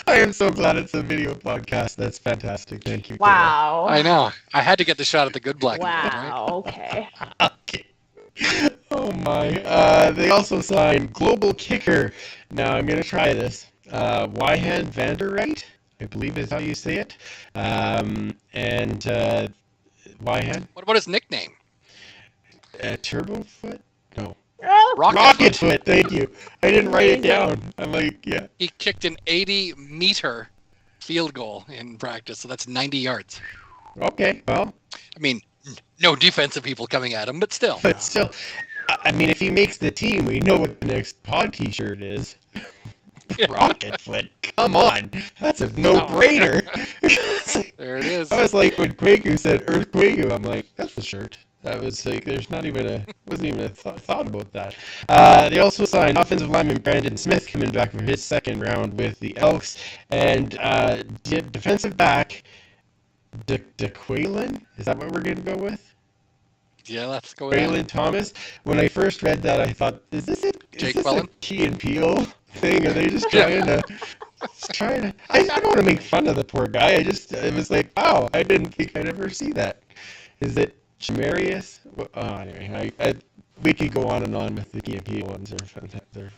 I am so glad it's a video podcast. That's fantastic. Thank you. Wow. I know. I had to get the shot at the good black and gold, right? Wow. Okay. Okay. Oh my. They also signed global kicker. Now I'm gonna try this. Wyhan Vanderright, I believe is how you say it. And Wyhan. What about his nickname? Turbofoot? No. Rocket Foot. Thank you. I didn't write it down. I'm like, yeah. He kicked an 80-meter field goal in practice, so that's 90 yards. Okay. Well. I mean, no defensive people coming at him, but still. But still, I mean, if he makes the team, we know what the next pod T-shirt is. Rocket Foot. Come on, that's a no-brainer. There it is. I was like, when Quaku said Earth Quaku, I'm like, that's the shirt. That was like, there's not even wasn't even a thought about that. They also signed offensive lineman Brandon Smith coming back for his second round with the Elks, and defensive back DeQuaylen. Is that what we're going to go with? Yeah, let's go with Waylon Thomas. When I first read that, I thought, is this a Key and Peele thing? Are they just trying to? I don't want to make fun of the poor guy. It was like, wow, I didn't think I'd ever see that. Is it Chamarius? Anyway, we could go on and on with the Key and Peele ones. They're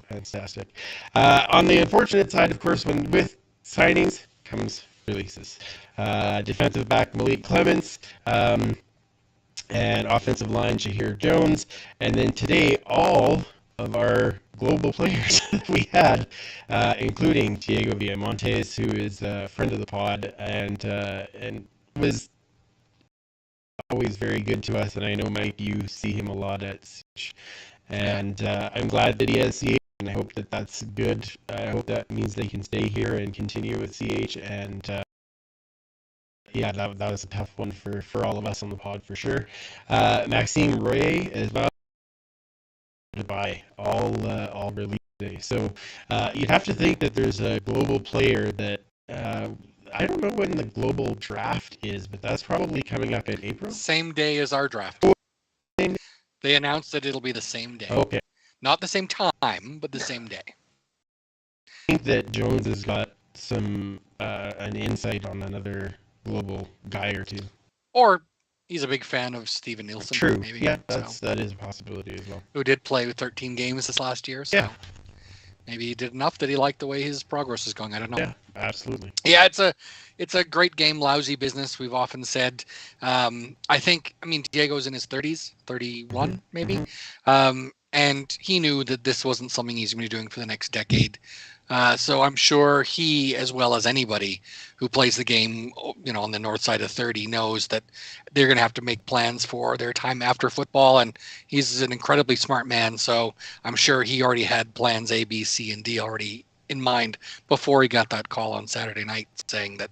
fantastic. On the unfortunate side, of course, with signings comes releases. Defensive back Malik Clements. And offensive line Shahir Jones, and then today all of our global players that we had, including Diego Villamontes, who is a friend of the pod and was always very good to us. And I know, Mike, you see him a lot at CH, and I'm glad that he has CH, and I hope that that's good. I hope that means they can stay here and continue with CH, and yeah, that was a tough one for all of us on the pod for sure. Maxime Royer as well. Goodbye, all release day. So you'd have to think that there's a global player that I don't know when the global draft is, but that's probably coming up in April. Same day as our draft. They announced that it'll be the same day. Okay. Not the same time, but the same day. I think that Jones has got some an insight on another global guy or two. Or he's a big fan of Steven Nielsen. True. Maybe. Yeah, that is a possibility as well. Who did play with 13 games this last year. So maybe he did enough that he liked the way his progress is going. I don't know. Yeah, absolutely. Yeah, it's a great game, lousy business. We've often said. I mean, Diego's in his 30s, 31 maybe. And he knew that this wasn't something he's going to be doing for the next decade. So I'm sure he, as well as anybody who plays the game, on the north side of 30, knows that they're going to have to make plans for their time after football. And he's an incredibly smart man. So I'm sure he already had plans A, B, C, and D already in mind before he got that call on Saturday night saying that,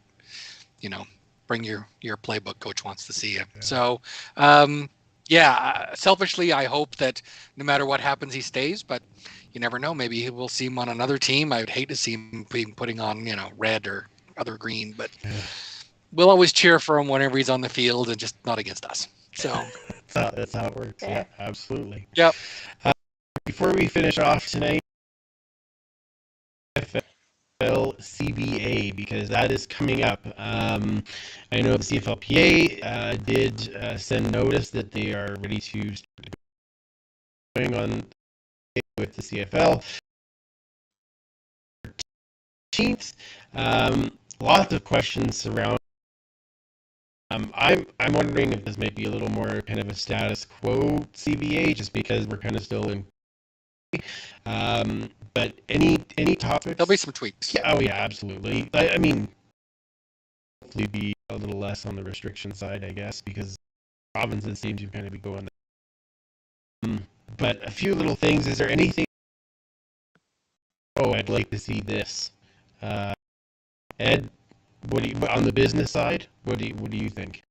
bring your playbook, coach wants to see you. Yeah. So, selfishly, I hope that no matter what happens, he stays, but you never know. Maybe we'll see him on another team. I would hate to see him putting on, red or other green, but we'll always cheer for him whenever he's on the field and just not against us. So that's how it works. Yeah, absolutely. Yep. Before we finish off tonight, CFL CBA, because that is coming up. I know the CFLPA did send notice that they are ready to start going on with the CFL. Lots of questions surround. I'm wondering if this might be a little more kind of a status quo CBA, just because we're kind of still in. But any topics? There'll be some tweaks. Yeah, oh yeah, absolutely. I mean, hopefully be a little less on the restriction side, I guess, because provinces seem to kind of be going. But a few little things. Is there anything? Oh, I'd like to see this. Ed, what do you, on the business side? What do you think?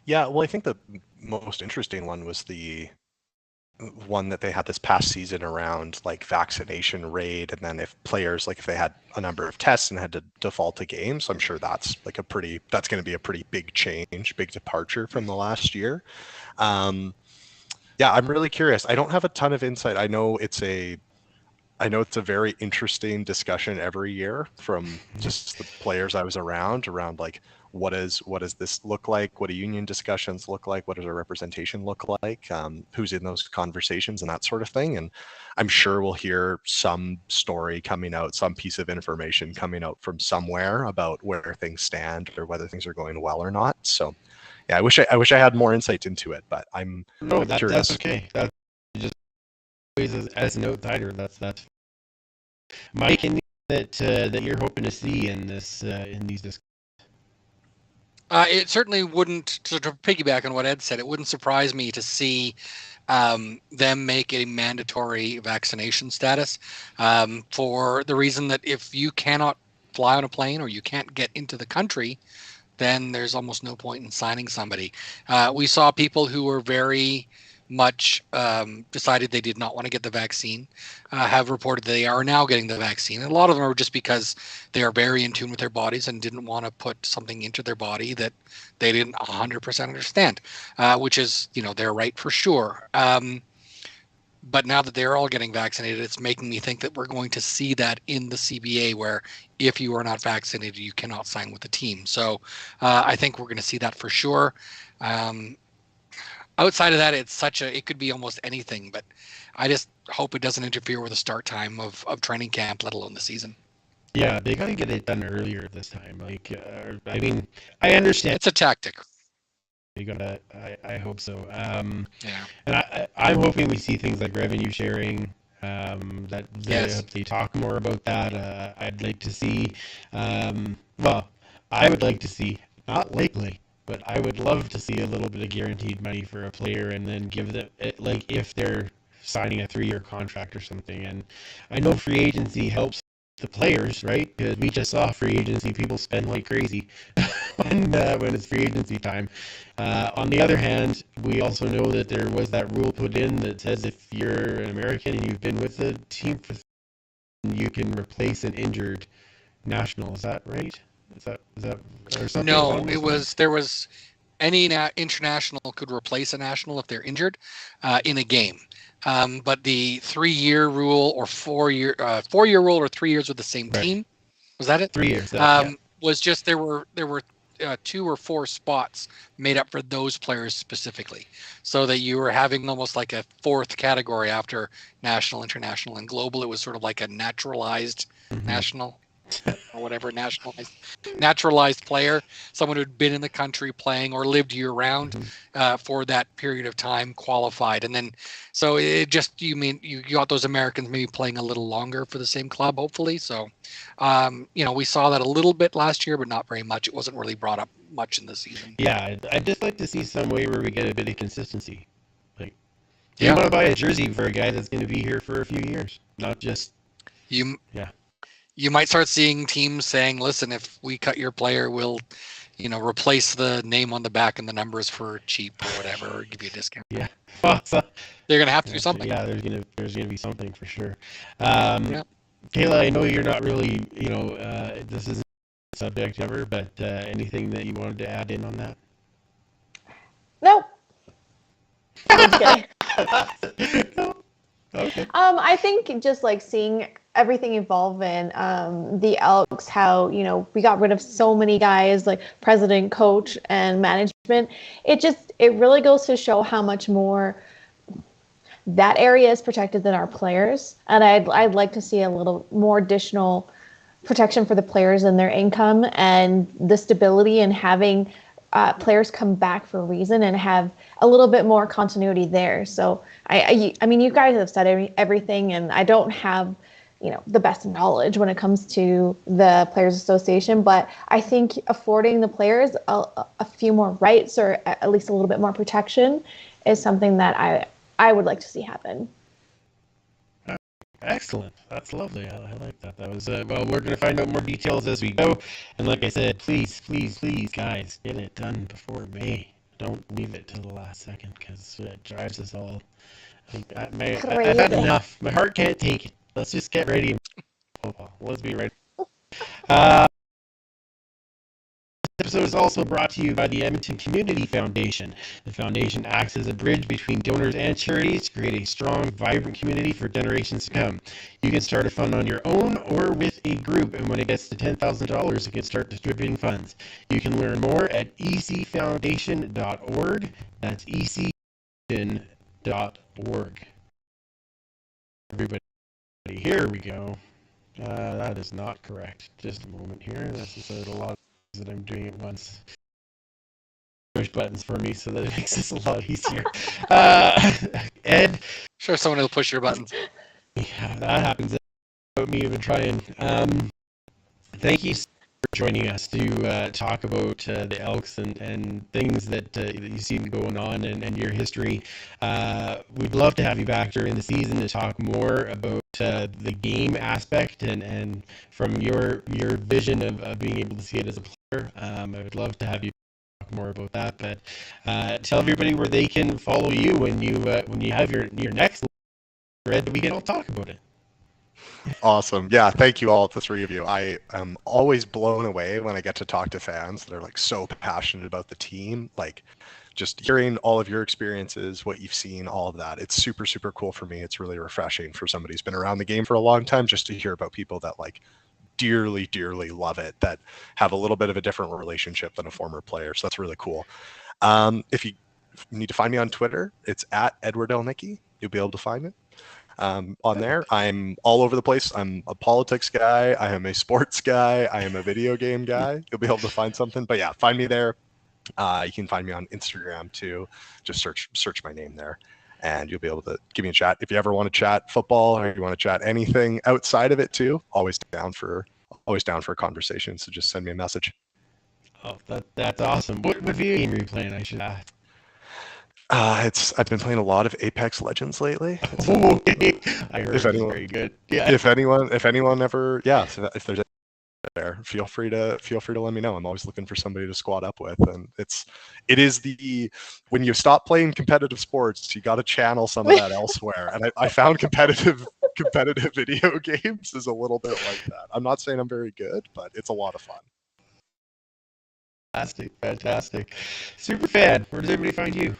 Yeah, well, I think the most interesting one was the one that they had this past season around like vaccination rate, and then if players, like if they had a number of tests and had to default to games. So I'm sure that's like that's going to be a pretty big change, big departure from the last year. Yeah, I'm really curious. I don't have a ton of insight. I know it's a very interesting discussion every year from just the players I was around like what does this look like? What do union discussions look like? What does our representation look like? Who's in those conversations and that sort of thing? And I'm sure we'll hear some story coming out, some piece of information coming out from somewhere about where things stand or whether things are going well or not. So yeah, I wish I had more insight into it, but I'm curious. That's okay. That's just as an outsider. That's Mike, anything that you're hoping to see in this in these discussions? It certainly wouldn't, to piggyback on what Ed said, it wouldn't surprise me to see them make a mandatory vaccination status for the reason that if you cannot fly on a plane or you can't get into the country, then there's almost no point in signing somebody. We saw people who were very much decided they did not want to get the vaccine, have reported they are now getting the vaccine. And a lot of them are just because they are very in tune with their bodies and didn't want to put something into their body that they didn't 100% understand, which is, their right for sure. But now that they're all getting vaccinated, it's making me think that we're going to see that in the CBA, where if you are not vaccinated, you cannot sign with the team. So I think we're going to see that for sure. Outside of that, it could be almost anything, but I just hope it doesn't interfere with the start time of training camp, let alone the season. Yeah, they got to get it done earlier this time. Like, I mean, I understand. It's a tactic. You gotta. I hope so. Yeah. And I'm hoping we see things like revenue sharing. That Yes. they talk more about that. I'd like to see. Well, I would like to see, not lately, but I would love to see a little bit of guaranteed money for a player, and then give them, like, if they're signing a 3-year contract or something. And I know free agency helps the players, right? Because we just saw free agency people spend like crazy when it's free agency time. On the other hand, we also know that there was that rule put in that says if you're an American and you've been with the team for, you can replace an injured national. Is that right? Is that or something? No, there was any international could replace a national if they're injured in a game. But the 3-year rule or 4-year rule or 3 years with the same team, was that it? 3 years. Was just there were 2 or 4 spots made up for those players specifically, so that you were having almost like a 4th category after national, international, and global. It was sort of like a naturalized national. Or whatever, naturalized player, someone who'd been in the country playing or lived year round for that period of time, qualified. And then, so it just, you got those Americans maybe playing a little longer for the same club, hopefully. So, we saw that a little bit last year, but not very much. It wasn't really brought up much in the season. Yeah, I'd just like to see some way where we get a bit of consistency. Like, you want to buy a jersey for a guy that's going to be here for a few years, not just You might start seeing teams saying, listen, if we cut your player, we'll, replace the name on the back and the numbers for cheap or whatever, or give you a discount. Yeah. They're going to have to do something. Yeah, there's gonna be something for sure. Kayla, I know you're not really, this isn't a subject ever, but anything that you wanted to add in on that? Nope. I'm just kidding. No? Okay. I think just like seeing everything evolving, the Elks, how, we got rid of so many guys like president, coach, and management. It really goes to show how much more that area is protected than our players. And I'd like to see a little more additional protection for the players and their income and the stability, and having players come back for a reason and have a little bit more continuity there. So I mean, you guys have said everything, and I don't have the best knowledge when it comes to the Players Association, but I think affording the players a few more rights, or at least a little bit more protection, is something that I would like to see happen. Excellent. That's lovely. I like that. That was well. We're gonna find out more details as we go, and like I said, please, guys, get it done before May. Don't leave it till the last second, because it drives us all. I've had enough. My heart can't take it. Let's just get ready. Let's be ready. This episode is also brought to you by the Edmonton Community Foundation. The foundation acts as a bridge between donors and charities to create a strong, vibrant community for generations to come. You can start a fund on your own or with a group, and when it gets to $10,000, you can start distributing funds. You can learn more at ecfoundation.org. That's ecfoundation.org. Everybody, here we go. That is not correct. Just a moment here. This is a lot of that I'm doing at once. Push buttons for me so that it makes this a lot easier. Ed? Sure, someone will push your buttons. Yeah, that happens. About me even trying. Thank you for joining us to talk about the Elks and things that you see going on, and your history. We'd love to have you back during the season to talk more about the game aspect, and from your vision of being able to see it as a player. I would love to have you talk more about that, but tell everybody where they can follow you when you have your next thread, we can all talk about it. Awesome. Yeah, thank you all, the three of you. I am always blown away when I get to talk to fans that are like so passionate about the team. Like, just hearing all of your experiences, what you've seen, all of that. It's super, super cool for me. It's really refreshing for somebody who's been around the game for a long time, just to hear about people that like dearly, dearly love it, that have a little bit of a different relationship than a former player. So that's really cool. If you need to find me on Twitter, it's at Edward L. Nicky. You'll be able to find it. On there, I'm all over the place. I'm a politics guy. I am a sports guy. I am a video game guy. You'll be able to find something. But yeah, find me there. You can find me on Instagram too. Just search my name there, and you'll be able to give me a chat. If you ever want to chat football, or you want to chat anything outside of it too, always down for a conversation. So just send me a message. Oh, that's awesome. What video game are you playing? I should ask. I've been playing a lot of Apex Legends lately. I heard it's very good. Yeah. If anyone ever, if there's there, feel free to let me know. I'm always looking for somebody to squad up with, and it is when you stop playing competitive sports, you got to channel some of that elsewhere. And I found competitive video games is a little bit like that. I'm not saying I'm very good, but it's a lot of fun. Fantastic. Superfan, where does everybody find you?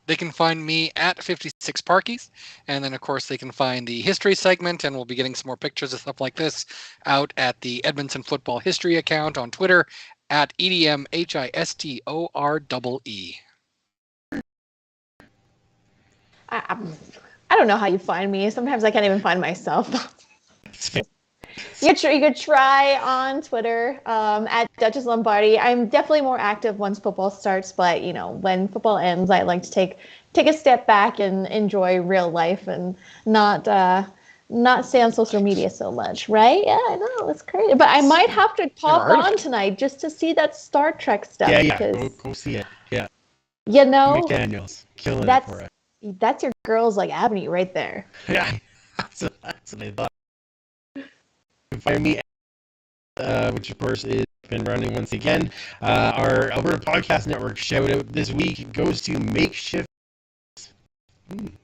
They can find me at 56 Parkies, and then of course they can find the history segment, and we'll be getting some more pictures and stuff like this out at the Edmonton Football History account on Twitter at EDMHISTOREE. I don't know how you find me. Sometimes I can't even find myself. You could try on Twitter at Duchess Lombardi. I'm definitely more active once football starts, but when football ends, I like to take a step back and enjoy real life and not stay on social media so much, right? Yeah, I know, it's crazy. But I might have to pop on tonight just to see that Star Trek stuff. Yeah, go see it. Yeah. McDaniels killing it for it. That's your girls like Abney right there. Yeah, that's what I thought. You can find me, which of course is been running once again. Our Alberta Podcast Network shout out this week goes to Makeshift.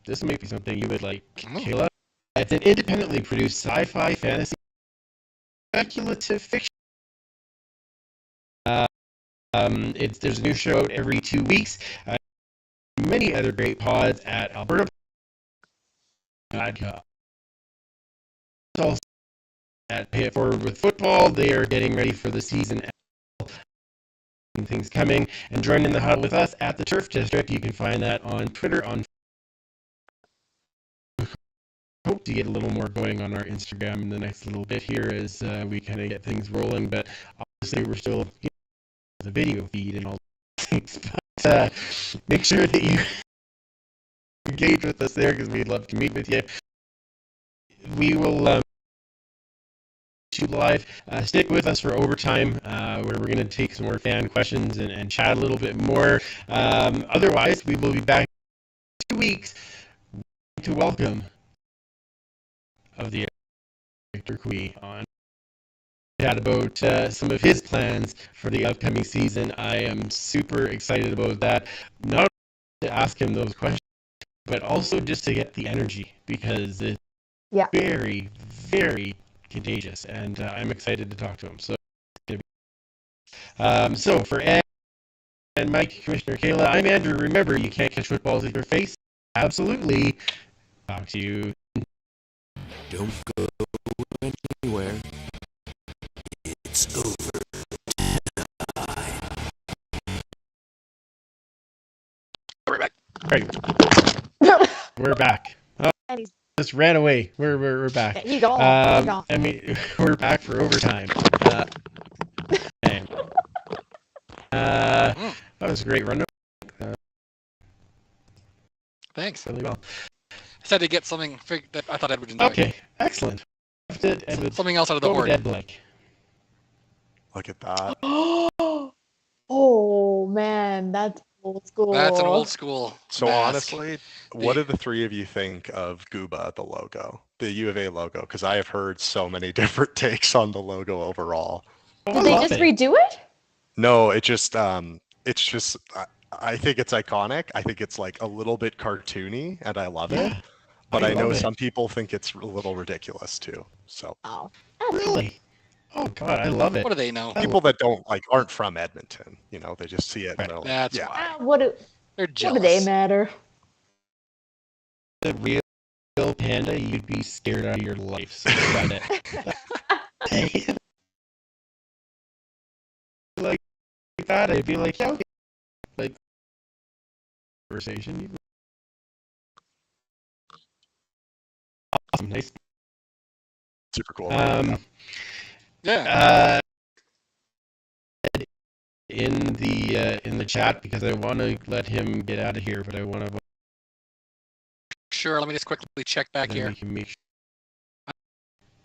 This might be something you would like, Kayla. It's an independently produced sci-fi, fantasy, speculative fiction. There's a new show out every 2 weeks. Many other great pods at Alberta. all at Pay It Forward with football. They are getting ready for the season and things coming. And join in the huddle with us at the Turf District. You can find that on Twitter. Hope to get a little more going on our Instagram in the next little bit here as we kind of get things rolling. But obviously, we're still the video feed and all things. But make sure that you engage with us there because we'd love to meet with you. We will shoot live. Stick with us for overtime where we're going to take some more fan questions and chat a little bit more. Otherwise, we will be back in 2 weeks to welcome of the Victor Cui on. Chat about some of his plans for the upcoming season. I am super excited about that. Not only to ask him those questions, but also just to get the energy because it's very, very contagious, and I'm excited to talk to him. So for Ed and Mike, Commissioner Kayla, I'm Andrew. Remember, you can't catch footballs with your face. Absolutely. Talk to you. Don't go anywhere. It's over. We're back. Right. We're back. Oh, just ran away. We're back. You go. I mean, we're back for overtime. That was a great run. Thanks. Really well. I said to get something that I thought Ed would enjoy. Okay, excellent. Something else out of the horde. Look at that. Oh man, that's old school. That's an old school. So mask. honestly, what do the three of you think of Gooba, the logo, the U of A logo? Because I have heard so many different takes on the logo overall. Did they just redo it? No, it's just I think it's iconic. I think it's like a little bit cartoony, and I love it. But I know some people think it's a little ridiculous too. So. Oh, really? Oh God, I love it. What do they know? People that aren't from Edmonton, they just see it. And they're like, That's yeah. why. They're What jealous. do they matter? The real panda, you'd be scared out of your life. So got it. Like that, I'd be like, yeah, okay. Like conversation. Awesome, nice. Super cool. Yeah. In the chat because I want to let him get out of here, but I want to. Sure. Let me just quickly check back here. We can make sure.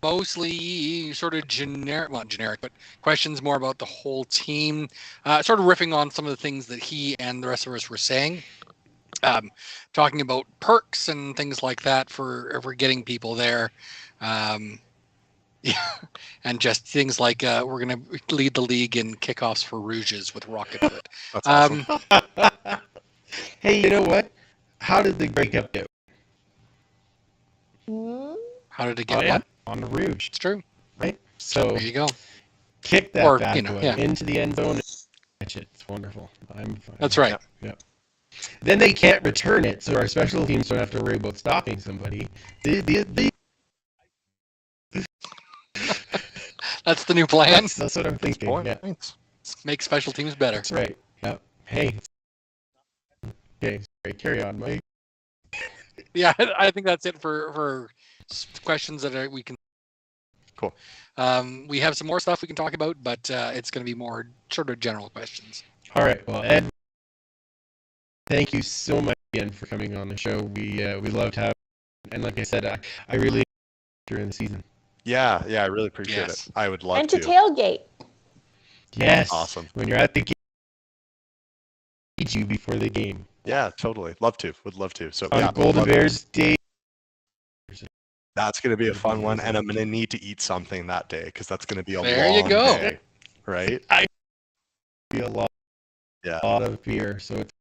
Mostly sort of generic, but questions more about the whole team. Sort of riffing on some of the things that he and the rest of us were saying. Talking about perks and things like that for getting people there. Yeah, and just things like we're going to lead the league in kickoffs for Rouges with Rocketfoot. That's awesome. Hey, you know what? How did the breakup go? How did it get what? On the Rouge. It's true. Right? So there you go. Kick that bad boy into the end zone and catch it. It's wonderful. That's right. Yep. Then they can't return it, so our special teams don't have to worry about stopping somebody. That's the new plan. That's what I'm thinking. Yeah. Make special teams better. That's right. Yep. Hey. Okay. Sorry, carry on, Mike. Yeah, I think that's it for questions that we can. Cool. We have some more stuff we can talk about, but it's going to be more sort of general questions. All right. Well, Ed, thank you so much again for coming on the show. We loved having, and like I said, I really during the season. Yeah, I really appreciate it. I would love to tailgate. Yes. Awesome. When you're at the game, meet you before the game. Yeah, totally. Love to. Would love to. So on Golden Bears Day. That's going to be a fun one, and I'm going to need to eat something that day because that's going to be a there long you go. day, right? Be a lot of beer, so it's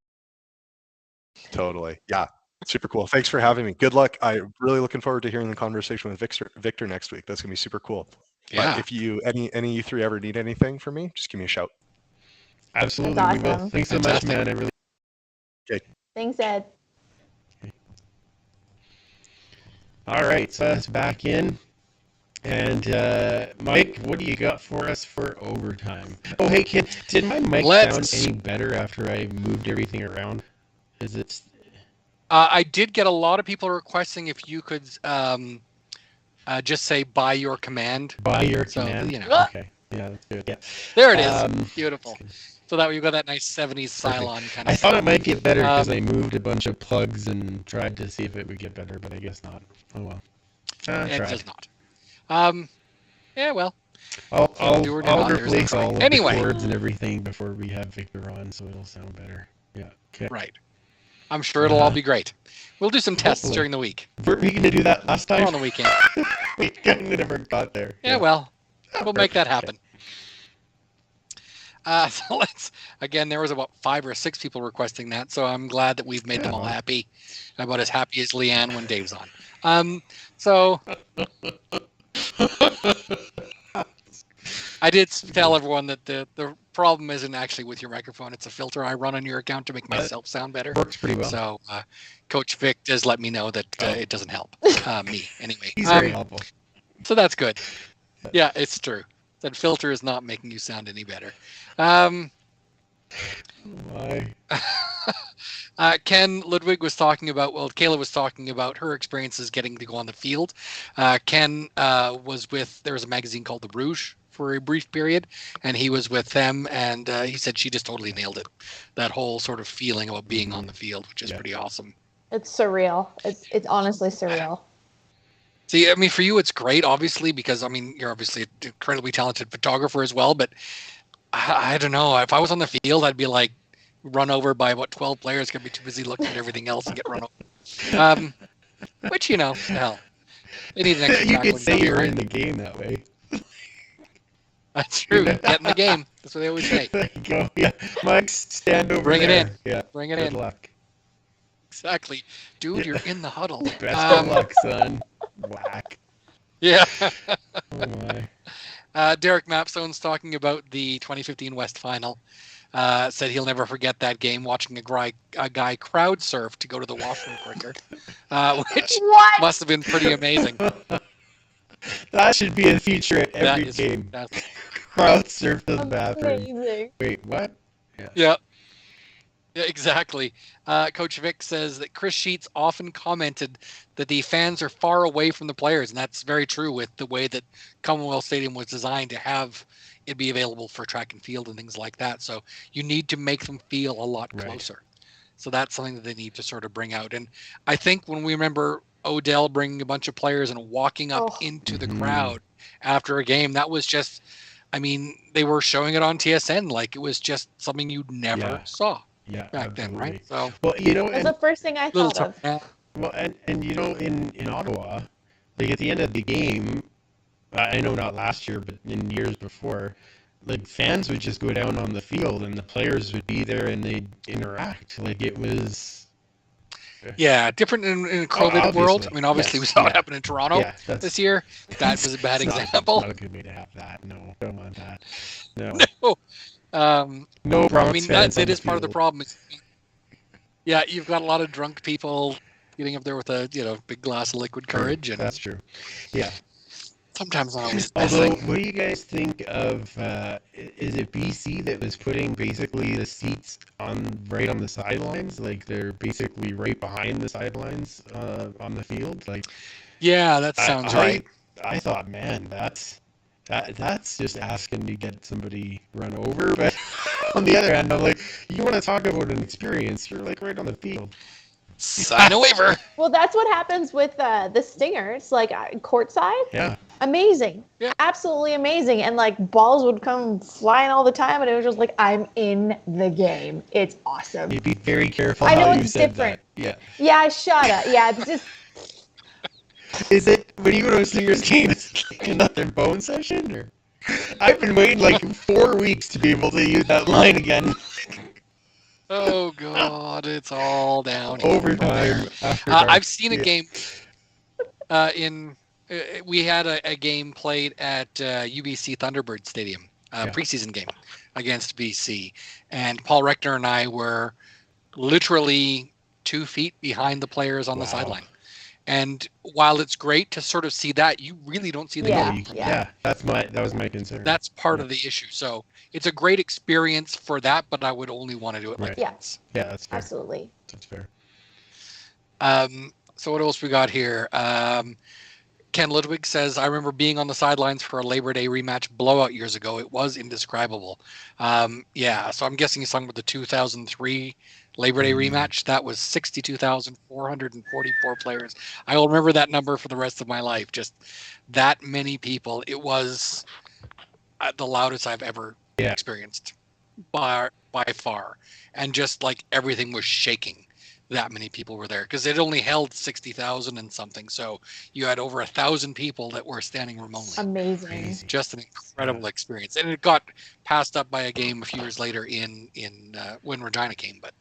totally. Yeah, super cool. Thanks for having me. Good luck. I'm really looking forward to hearing the conversation with Victor next week. That's going to be super cool. Yeah. But if any of you three ever need anything from me, just give me a shout. Absolutely, That's we awesome. will. Thanks so much, man. I really. Okay. Thanks, Ed. All right, so that's back in. And Mike, what do you got for us for overtime? Oh, hey kid, did my mic Let's- sound any better after I moved everything around? Is it? I did get a lot of people requesting if you could just say by your command. By your So, command? you know. Okay. Yeah, that's good. Yeah. There it is. Beautiful. That's good. So that way you've got that nice 70s Cylon kind I of thought it might get better because I moved a bunch of plugs and tried to see if it would get better, but I guess not. Oh well. It Tried. does not. Yeah, well. I'll do or do not, there's replace no all of anyway. the cords and everything before we have Victor on, so it'll sound better. Yeah. Okay. Right. I'm sure it'll all be great. We'll do some tests Hopefully. during the week. Were we going to do that last Or time? on the weekend. We kind of never got there. Yeah, well, we'll make that happen. So again, there was about 5 or 6 people requesting that, so I'm glad that we've made them all happy. About as happy as Leanne when Dave's on. So I did tell everyone that the problem isn't actually with your microphone. It's a filter I run on your account to make myself sound better. Works pretty well. So Coach Vic does let me know that it doesn't help me anyway. He's very helpful. So that's good. Yeah, it's true. That filter is not making you sound any better. Why? Ken Ludwig was talking about, Kayla was talking about her experiences getting to go on the field. Ken was there was a magazine called The Rouge for a brief period, and he was with them, and he said she just totally nailed it. That whole sort of feeling about being on the field, which is pretty awesome. It's surreal. It's honestly surreal. See, I mean, for you, it's great, obviously, because, I mean, you're obviously an incredibly talented photographer as well, but I don't know. If I was on the field, I'd be like run over by about 12 players, gonna be too busy looking at everything else and get run over. Which, you know, hell, they need an extra You tackle could say you're in the game that way. That's true. Get in the game. That's what they always say. There you go. Yeah, Mike, stand over Bring it there. in. Yeah. Bring it Good in. luck. Exactly. Dude, you're in the huddle. Best of luck, son. Whack. Yeah. Oh my. Derek Mapstone's talking about the 2015 West Final. Said he'll never forget that game, watching a guy crowd surf to go to the washroom quicker, which must have been pretty amazing. That should be a feature at every game. Crowd surf to the bathroom. Amazing. Wait, what? Yeah. Yeah, exactly. Coach Vic says that Chris Sheets often commented that the fans are far away from the players, and that's very true with the way that Commonwealth Stadium was designed to have it be available for track and field and things like that. So you need to make them feel a lot closer. Right. So that's something that they need to sort of bring out. And I think when we remember Odell bringing a bunch of players and walking up into the crowd after a game, that was just, I mean, they were showing it on TSN like it was just something you never saw. Yeah, back then, right? So, well, you know, that's the first thing I thought of. Well, and you know, in Ottawa, like at the end of the game, I know not last year, but in years before, like fans would just go down on the field and the players would be there and they'd interact. Like it was. Yeah, different in a COVID world. I mean, obviously we saw it happen in Toronto this year. That was a bad example. Not a good way to have that. No, don't want that. No. No problem. I mean, that is part of the problem. Yeah, you've got a lot of drunk people getting up there with a big glass of liquid courage, and that's true. Yeah. Sometimes not always. Although, what do you guys think of? Is it BC that was putting basically the seats right on the sidelines? Like they're basically right behind the sidelines on the field. Like. Yeah, that sounds right. I thought, man, that's just asking to get somebody run over. But on the other hand, I'm like, you want to talk about an experience? You're like right on the field. Sign a waiver. Well, that's what happens with the Stingers, like courtside. Yeah. Amazing. Yeah. Absolutely amazing. And like balls would come flying all the time, and it was just like, I'm in the game. It's awesome. You'd be very careful. I know how it's you said different. That. Yeah. Yeah, shut up. Yeah, it's just. Is it when you go to a Stingers game? It's like another bone session, or I've been waiting like 4 weeks to be able to use that line again. Oh God, it's all down overtime. I've seen a game we had a game played at UBC Thunderbird Stadium, preseason game against BC, and Paul Reckner and I were literally 2 feet behind the players on the sideline, And while it's great to sort of see that, you really don't see the Yeah. game. Yeah, that was my concern. That's part of the issue. So it's a great experience for that, but I would only want to do it like Right. Yeah. once. Yeah, that's fair. Absolutely. That's fair. So what else we got here? Ken Ludwig says, I remember being on the sidelines for a Labor Day rematch blowout years ago. It was indescribable. Yeah, so I'm guessing he's talking about the 2003 Labor Day rematch. That was 62,444 players. I will remember that number for the rest of my life. Just that many people. It was the loudest I've ever experienced by far. And just like everything was shaking. That many people were there because it only held 60,000 and something. So you had over 1,000 people that were standing room only. Amazing. Crazy. Just an incredible experience. And it got passed up by a game a few years later in when Regina came, but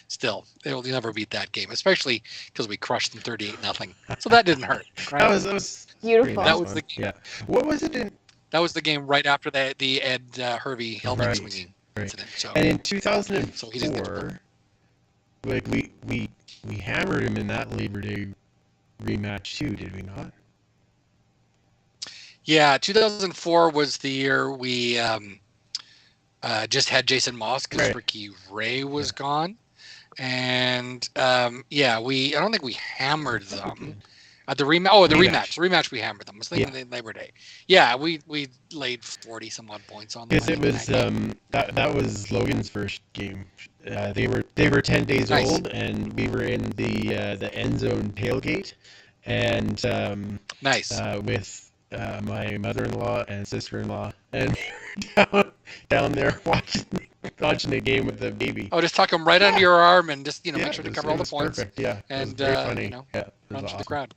still, they'll never beat that game, especially because we crushed them 38-0. So that didn't hurt. Right? That was Beautiful. pretty That was fun. the game. Yeah. What was it in? That was the game right after the Ed Hervey helmet Right, swinging right. incident. So And in So he didn't get 2004, like we hammered him in that Labor Day rematch too, did we not? yeah, 2004 was the year we just had Jason Moss because Right. Ricky Ray was gone. And yeah, I don't think we hammered them at the rematch. Oh, the rematch. The rematch we hammered them. I was thinking Labor Day. Yeah, we laid 40 some odd points on them. Because it was that was Logan's first game. They were 10 days Nice. old, and we were in the end zone tailgate, and Nice. with my mother-in-law and sister-in-law, and we were down there watching the game with the baby. Oh, just tuck them right under your arm and just Yeah, make sure to it cover all the was points. Perfect. Yeah, it was And very funny. yeah, Yeah, it was run to the awesome. crowd.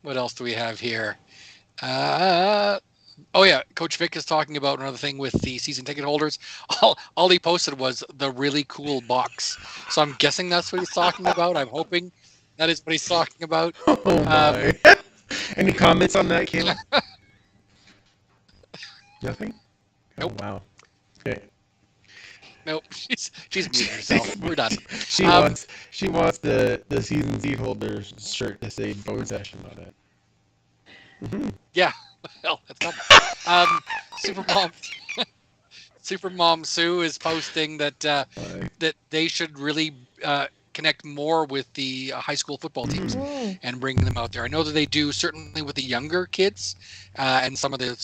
What else do we have here? Oh yeah, Coach Vic is talking about another thing with the season ticket holders. All he posted was the really cool box. So I'm guessing that's what he's talking about. I'm hoping that is what he's talking about. Oh my! Any comments on that, Kayla? Nothing. Nope. Oh wow. Okay. Nope, she's muted herself. We're done. She wants the season seat holder shirt to say bone session on it. Mm-hmm. Yeah, well, that's not. Supermom Sue is posting that that they should really connect more with the high school football teams and bring them out there. I know that they do certainly with the younger kids and some of the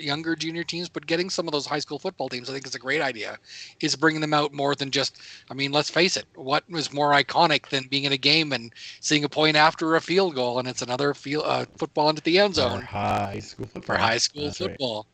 younger junior teams, but getting some of those high school football teams, I think is a great idea, is bringing them out more than just, I mean, let's face it, what was more iconic than being in a game and seeing a point after a field goal and it's another football into the end zone For high school football. for high school That's right. football.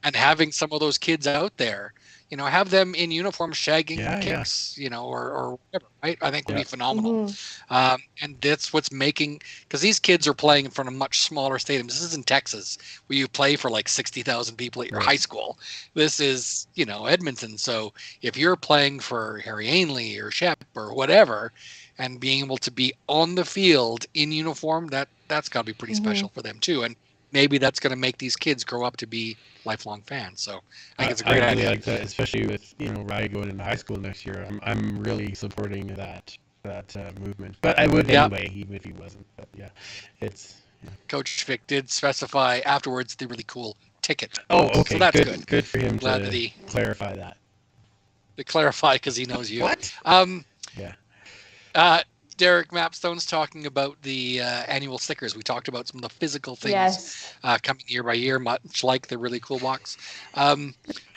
And having some of those kids out there, have them in uniform shagging kicks, or whatever, right? I think would be phenomenal. And that's what's making, because these kids are playing in front of much smaller stadiums. This is in Texas, where you play for like 60,000 people at your high school. This is, Edmonton. So if you're playing for Harry Ainley or Shep or whatever, and being able to be on the field in uniform, that's got to be pretty special for them too. And maybe that's going to make these kids grow up to be lifelong fans. So I think it's a great I really idea. like that, especially with Rye going into high school next year. I'm really supporting that movement. But I would anyway, even if he wasn't. But yeah, it's. Yeah. Coach Vic did specify afterwards the really cool ticket. Oh, okay. So that's good. Good for him Glad to that he clarify that. To clarify, because he knows you. What? Yeah. Derek Mapstone's talking about the annual stickers. We talked about some of the physical things coming year by year, much like the really cool box.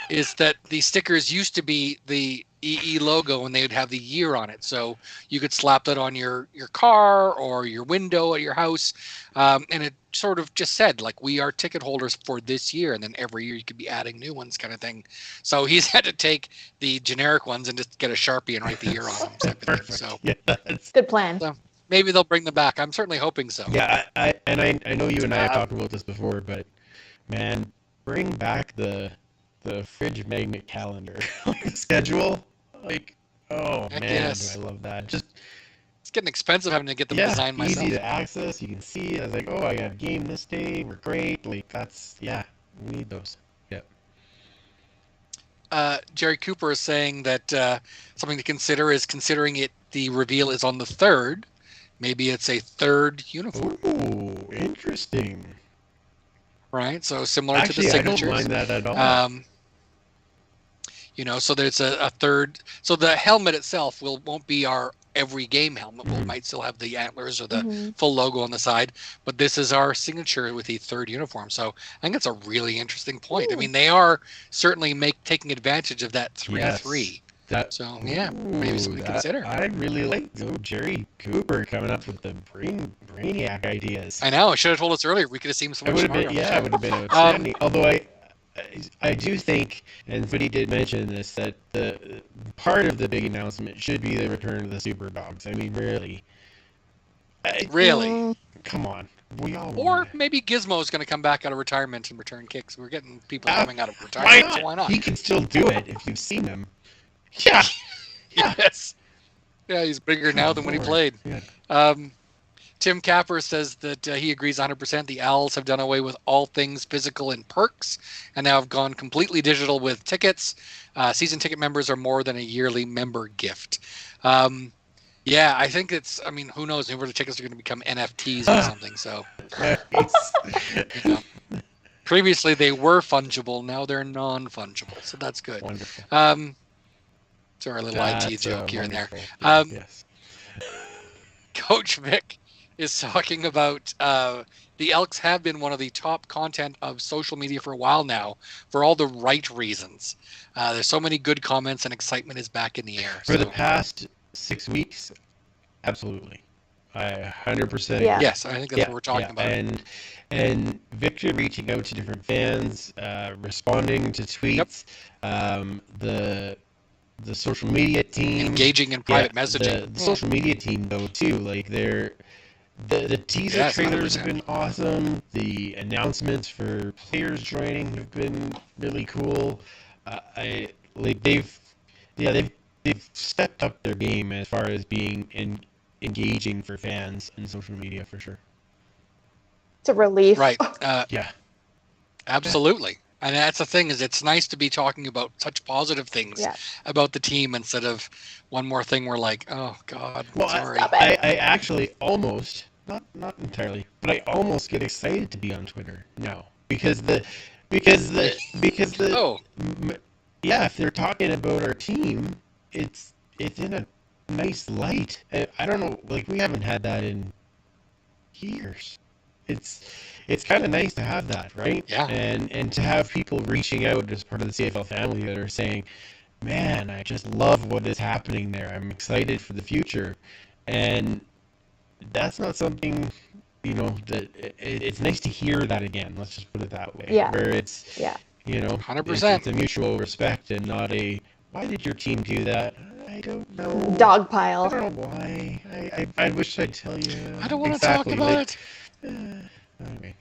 Is that the stickers used to be the EE logo and they would have the year on it. So you could slap that on your car or your window at your house. And it sort of just said, like, we are ticket holders for this year. And then every year you could be adding new ones kind of thing. So he's had to take the generic ones and just get a Sharpie and write the year on them. Type of thing. So yeah, good plan. So maybe they'll bring them back. I'm certainly hoping so. Yeah, I know you and I have talked about this before, but man, bring back the fridge magnet calendar schedule. Like, oh man, yes. I love that. Just it's getting expensive having to get them designed myself. Easy to access. You can see. I was like, oh, I got a game this day. We're great. Like we need those. Yeah. Jerry Cooper is saying that something to consider is considering it the reveal is on the 3rd, maybe it's a 3rd uniform. Ooh, interesting. Right? So similar to Actually, the I don't signatures. mind that at all. You know, so there's a 3rd. So the helmet itself won't be our every game helmet. We might still have the antlers or the full logo on the side, but this is our signature with the 3rd uniform. So I think it's a really interesting point. I mean, they are certainly taking advantage of that 3-3. Yes. So yeah, maybe something to consider. I really like Jerry Cooper coming up with the brainiac ideas. I know. I should have told us earlier. We could have seen so much more. It would have been outstanding. Although I do think, and somebody did mention this, that the part of the big announcement should be the return of the Super Dogs. I mean, really. Really? Come on. We all Or maybe Gizmo's going to come back out of retirement and return kicks. We're getting people coming out of why retirement. not? So why not? He can still do it if you've seen him. Yeah. Yes. Yeah, he's bigger now than when he played. Yeah. Tim Capper says that he agrees 100%. The Owls have done away with all things physical and perks and now have gone completely digital with tickets. Season ticket members are more than a yearly member gift. Yeah, I think I mean, who knows? Maybe the tickets are going to become NFTs or something. So, you know. Previously, they were fungible. Now they're non-fungible. So that's good. Wonderful. So our little IT joke here and there. Yes. Coach Vic is talking about the Elks have been one of the top content of social media for a while now for all the right reasons. There's so many good comments and excitement is back in the air. For the past 6 weeks, absolutely. I 100% agree. Yeah. Yes, I think that's what we're talking about. And Victor reaching out to different fans, responding to tweets, the social media team, Engaging in private messaging. The social media team though too, like the teaser trailers 100%. have been awesome. The announcements for players joining have been really cool. They've stepped up their game as far as being engaging for fans in social media for sure. It's a relief. Right. Yeah. Absolutely. And that's the thing, is it's nice to be talking about such positive things about the team instead of one more thing we're like, oh God, sorry. I actually almost, not entirely, but I almost get excited to be on Twitter now because if they're talking about our team, it's in a nice light. I don't know, like we haven't had that in years. It's kind of nice to have that, right? Yeah. And to have people reaching out as part of the CFL family that are saying, man, I just love what is happening there. I'm excited for the future. And that's not something, that it's nice to hear that again. Let's just put it that way. Yeah. Where it's, 100%. It's a mutual respect and not a, why did your team do that? I don't know. Dogpile. I don't know why. I wish I'd tell you. I don't want to talk about it. Okay.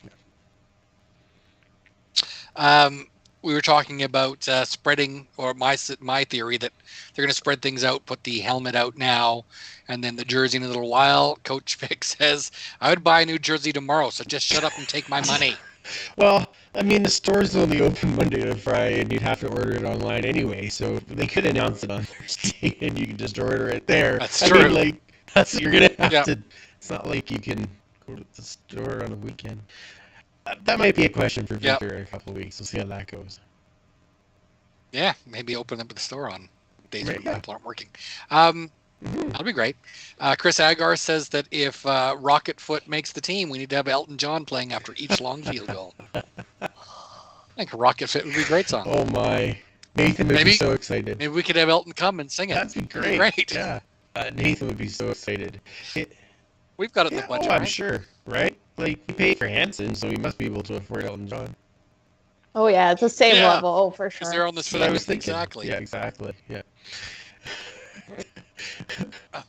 We were talking about spreading, or my theory that they're going to spread things out, put the helmet out now, and then the jersey in a little while. Coach Vic says, I would buy a new jersey tomorrow, so just shut up and take my money. Well, I mean, the store's only open Monday to Friday, and you'd have to order it online anyway, so they could announce it on Thursday, and you can just order it there. That's true. I mean, that's what you're going to have to... It's not like you can go to the store on a weekend. That might be a question for Victor in a couple of weeks. We'll see how that goes. Yeah, maybe open up the store on days when people aren't working. That'll be great. Chris Agar says that if Rocketfoot makes the team, we need to have Elton John playing after each long field goal. I think Rocketfoot would be a great song. Oh my. Nathan would be so excited. Maybe we could have Elton come and sing it. That'd be great. Yeah. Nathan would be so excited. We've got it in the budget, I'm right? sure, right? Like, we paid for Hanson, so we must be able to afford Elton John. Oh, yeah, it's the same level. Oh, for sure. Because they're on the same. I was thinking. Exactly. Yeah, exactly. Yeah.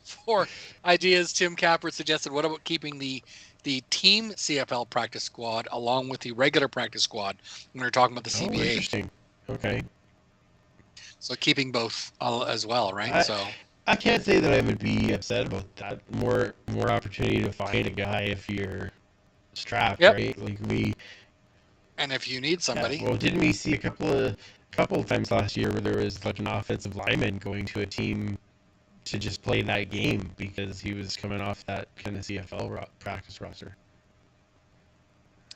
For ideas, Tim Capper suggested, what about keeping the team CFL practice squad along with the regular practice squad when we're talking about the CBA? Oh, interesting. Okay. So keeping both as well, right? I can't say that I would be upset about that. More opportunity to find a guy if you're strapped, right? Like and if you need somebody. Yeah, well, didn't we see a couple of times last year where there was like an offensive lineman going to a team to just play that game because he was coming off that kind of CFL practice roster.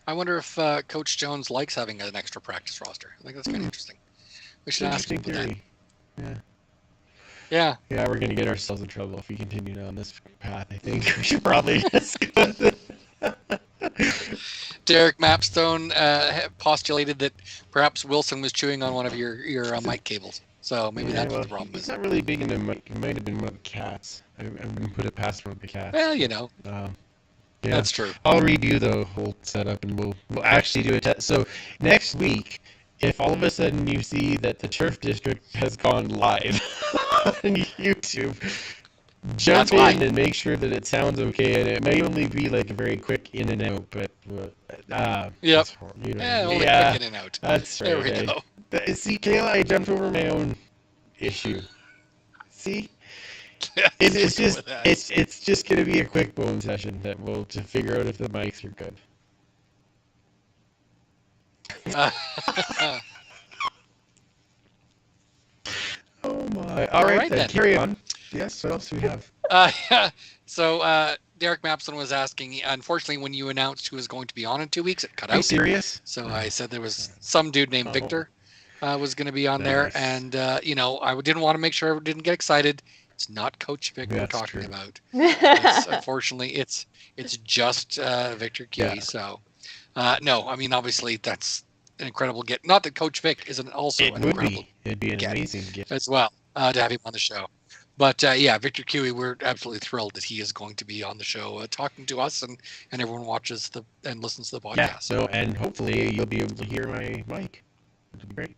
I wonder if Coach Jones likes having an extra practice roster. I think that's kind of interesting. We should ask him Interesting that. theory. Yeah. Yeah, we're going to get ourselves in trouble if we continue down this path. I think we should probably just go. Derek Mapstone postulated that perhaps Wilson was chewing on one of your mic cables. So maybe that's what the problem He's is. not really big into mic. It might have been one of the cats. I wouldn't put it past one of the cats. Well, Yeah. That's true. I'll redo the whole setup and we'll actually do a test. So next week, if all of a sudden you see that the Turf District has gone live on YouTube, jump in and make sure that it sounds okay. And it may only be like a very quick in and out, but yep. Quick in and out. That's right. There we go. See, Kayla, I jumped over my own issue. See? It's just gonna be a quick bone session that we'll to figure out if the mics are good. Oh my! All right then. Carry on. Yes. What else do we have? So Derek Mapson was asking. Unfortunately, when you announced who was going to be on in 2 weeks, it cut out. Are you serious? So I said there was some dude named Victor was going to be on there, and I didn't want to make sure everyone didn't get excited. It's not Coach Vic we're talking about. Unfortunately, it's just Victor Kiwi. Yeah. So, no, I mean, obviously, that's an incredible get. Not that Coach Vic isn't also an incredible It'd be an amazing gift as well to have him on the show. But, Victor Kiwi, we're absolutely thrilled that he is going to be on the show talking to us, and everyone watches and listens to the podcast. Yeah, so, and hopefully you'll be able to hear my mic. It'll be great.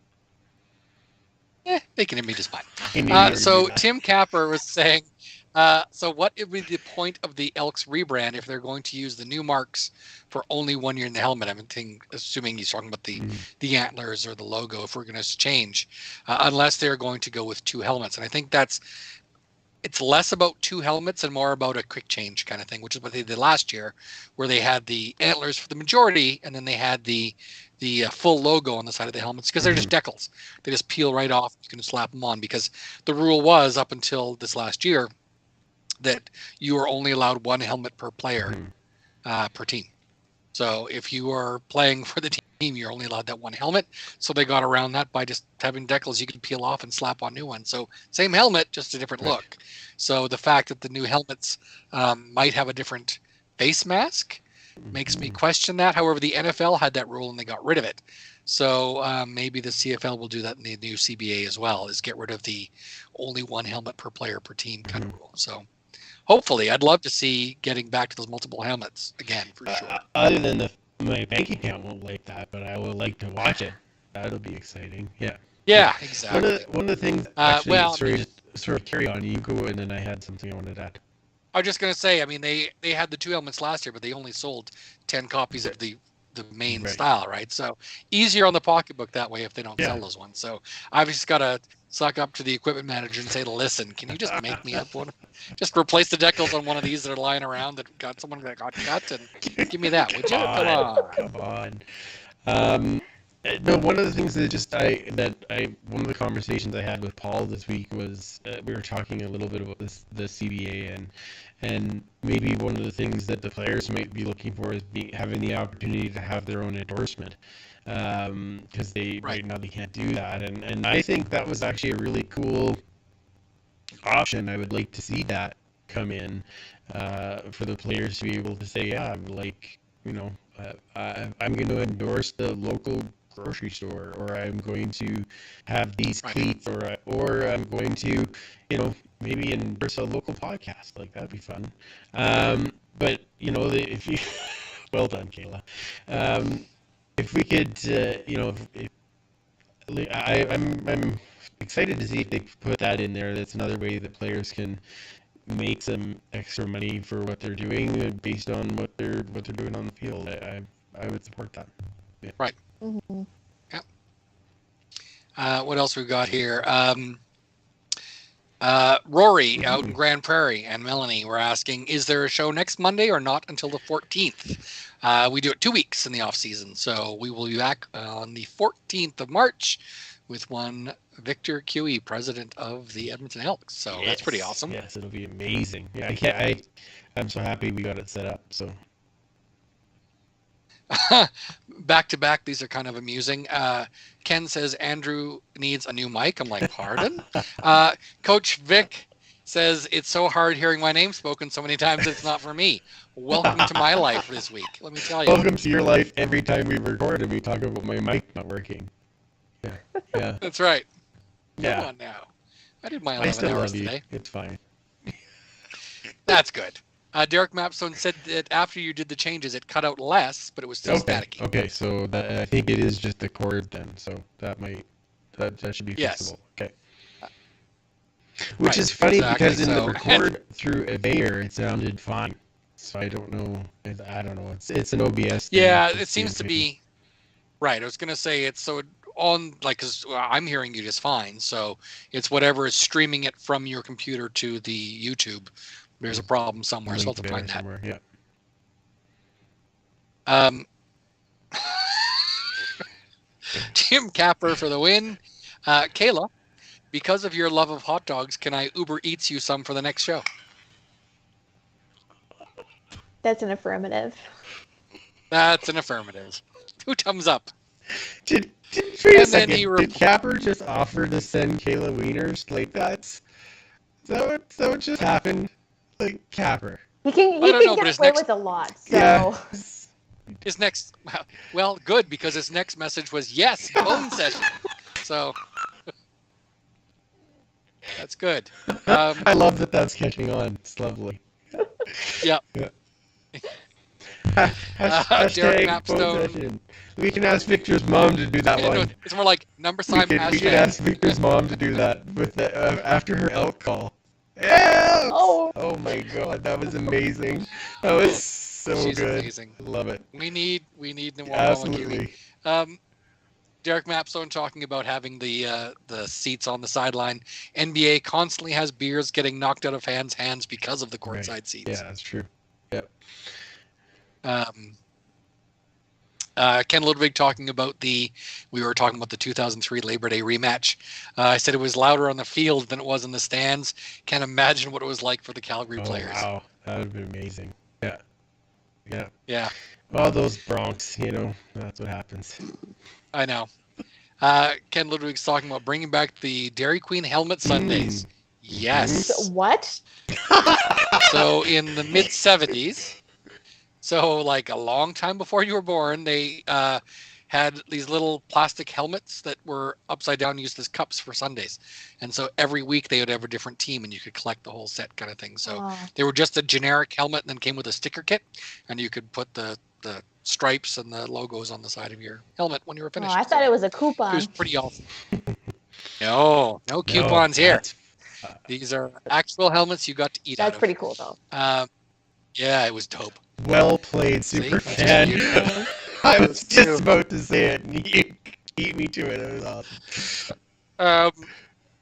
They can hear me just fine. So Tim Capper was saying, so what would be the point of the Elks rebrand if they're going to use the new marks for only 1 year in the helmet? I'm assuming he's talking about the antlers or the logo if we're going to change, unless they're going to go with 2 helmets. And I think it's less about 2 helmets and more about a quick change kind of thing, which is what they did last year, where they had the antlers for the majority and then they had the full logo on the side of the helmets because they're just decals. They just peel right off. You can slap them on because the rule was up until this last year that you are only allowed 1 helmet per player per team. So if you are playing for the team, you're only allowed that 1 helmet. So they got around that by just having decals you can peel off and slap on new ones. So same helmet, just a different look. So the fact that the new helmets might have a different face mask makes me question that. However, the NFL had that rule and they got rid of it. So maybe the CFL will do that in the new CBA as well, is get rid of the only 1 helmet per player per team kind of rule. So hopefully, I'd love to see getting back to those multiple helmets again, for sure. Other than my bank account won't like that, but I will like to watch it. That'll be exciting. Yeah. Yeah, exactly. One of the things, actually, sort of carry on. You go, and then I had something I wanted to add. I was just going to say, I mean, they had the 2 helmets last year, but they only sold 10 copies of the main style, right? So easier on the pocketbook that way if they don't sell those ones. So I've just got to suck up to the equipment manager and say, listen, can you just make me up one? Just replace the decals on one of these that are lying around that got someone that got cut and give me that, would you? Come on. No, one of the things that one of the conversations I had with Paul this week was we were talking a little bit about the CBA and maybe one of the things that the players might be looking for is having the opportunity to have their own endorsement because right now they can't do that, and I think that was actually a really cool option. I would like to see that come in for the players to be able to say, I'm going to endorse the local grocery store, or I'm going to have these cleats, or I'm going to, maybe endorse a local podcast. Like, that'd be fun. But if you, well done, Kayla. If we could, I'm excited to see if they put that in there. That's another way that players can make some extra money for what they're doing based on what they're doing on the field. I would support that. Yeah. Right. Mm-hmm. Yeah. What else we got here? Rory out in Grand Prairie and Melanie were asking, is there a show next Monday or not until the 14th? We do it 2 weeks in the off season, so we will be back on the 14th of March with one Victor Cue, president of the Edmonton Elks. So that's pretty awesome. Yes, it'll be amazing. Yeah, I'm so happy we got it set up. So Back to back, these are kind of amusing. Ken says Andrew needs a new mic. I'm like, pardon? Coach Vic says it's so hard hearing my name spoken so many times it's not for me. Welcome to my life this week. Let me tell you. Welcome to your life every time we record and we talk about my mic not working. Yeah. That's right. Yeah. Come on now. I did my I 11 still hours love you. today. It's fine. That's good. Derek Mapstone said that after you did the changes, it cut out less, but it was still staticky. Okay, so I think it is just the cord then. So that should be Yes. fixable. Okay. Which is funny because in the record through a Bayer, it sounded fine. So I don't know. It's an OBS thing. Yeah, it seems to be. Right. I was gonna say it's so on because I'm hearing you just fine. So it's whatever is streaming it from your computer to the YouTube. There's a problem somewhere, so I'll have to find that. Somewhere, yeah. Jim Capper for the win. Kayla, because of your love of hot dogs, can I Uber Eats you some for the next show? That's an affirmative. That's an affirmative. 2 thumbs up. Did Capper just offer to send Kayla wieners? Like is that what just happened? Like Capper. He can get away with a lot. So. Yeah. His next, well, good, because his next message was yes, phone session. So that's good. I love that that's catching on. It's lovely. Yeah. Hashtag Derek phone Mapstone. session. We can ask Victor's mom to do that one. No, it's more like number sign hashtag. We can ask Victor's mom to do that with after her elk call. Elks! Oh my god, that was amazing. That was so She's good. Amazing. I love it. We need more Absolutely. Derek Mapstone talking about having the seats on the sideline. NBA constantly has beers getting knocked out of fans' hands because of the courtside seats. Yeah, that's true. Yep. Ken Ludwig talking about we were talking about the 2003 Labor Day rematch. I said it was louder on the field than it was in the stands. Can't imagine what it was like for the Calgary players. Wow, that would be amazing. Yeah. Yeah. All those Bronx, that's what happens. I know. Ken Ludwig's talking about bringing back the Dairy Queen helmet Sundays. Yes. What? So in the mid 70s. So, like a long time before you were born, they had these little plastic helmets that were upside down, used as cups for Sundays. And so every week they would have a different team, and you could collect the whole set kind of thing. So they were just a generic helmet, and then came with a sticker kit, and you could put the stripes and the logos on the side of your helmet when you were finished. I thought it was a coupon. It was pretty awesome. No coupons here. These are actual helmets you got to eat out of. That's pretty cool, though. Yeah, it was dope. Well played, super fan. I was just about to say it, and you beat me to it. It was awesome.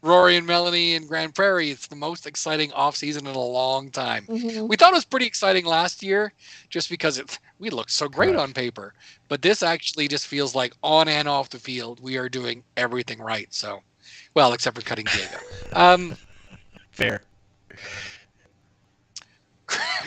Rory and Melanie in Grand Prairie, it's the most exciting off-season in a long time. Mm-hmm. We thought it was pretty exciting last year just because we looked so great on paper. But this actually just feels like on and off the field, we are doing everything right. So, well, except for cutting Diego. Fair.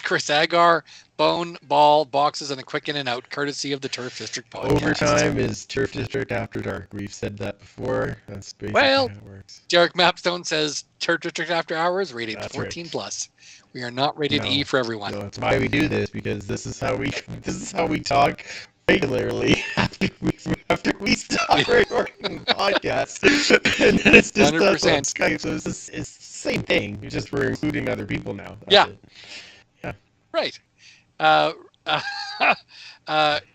Chris Agar, bone, ball, boxes, and a quick in and out, courtesy of the Turf District podcast. Overtime is Turf District after dark. We've said that before. That's basically how it works. Derek Mapstone says Turf District after hours, rated 14 plus. We are not rated E for everyone. No, that's why we do this, because this is how we talk regularly after we stop recording the podcast. And then it's just 100%. us on Skype, so it's the same thing. It's just we're including other people now. Yeah. It. Yeah. Right.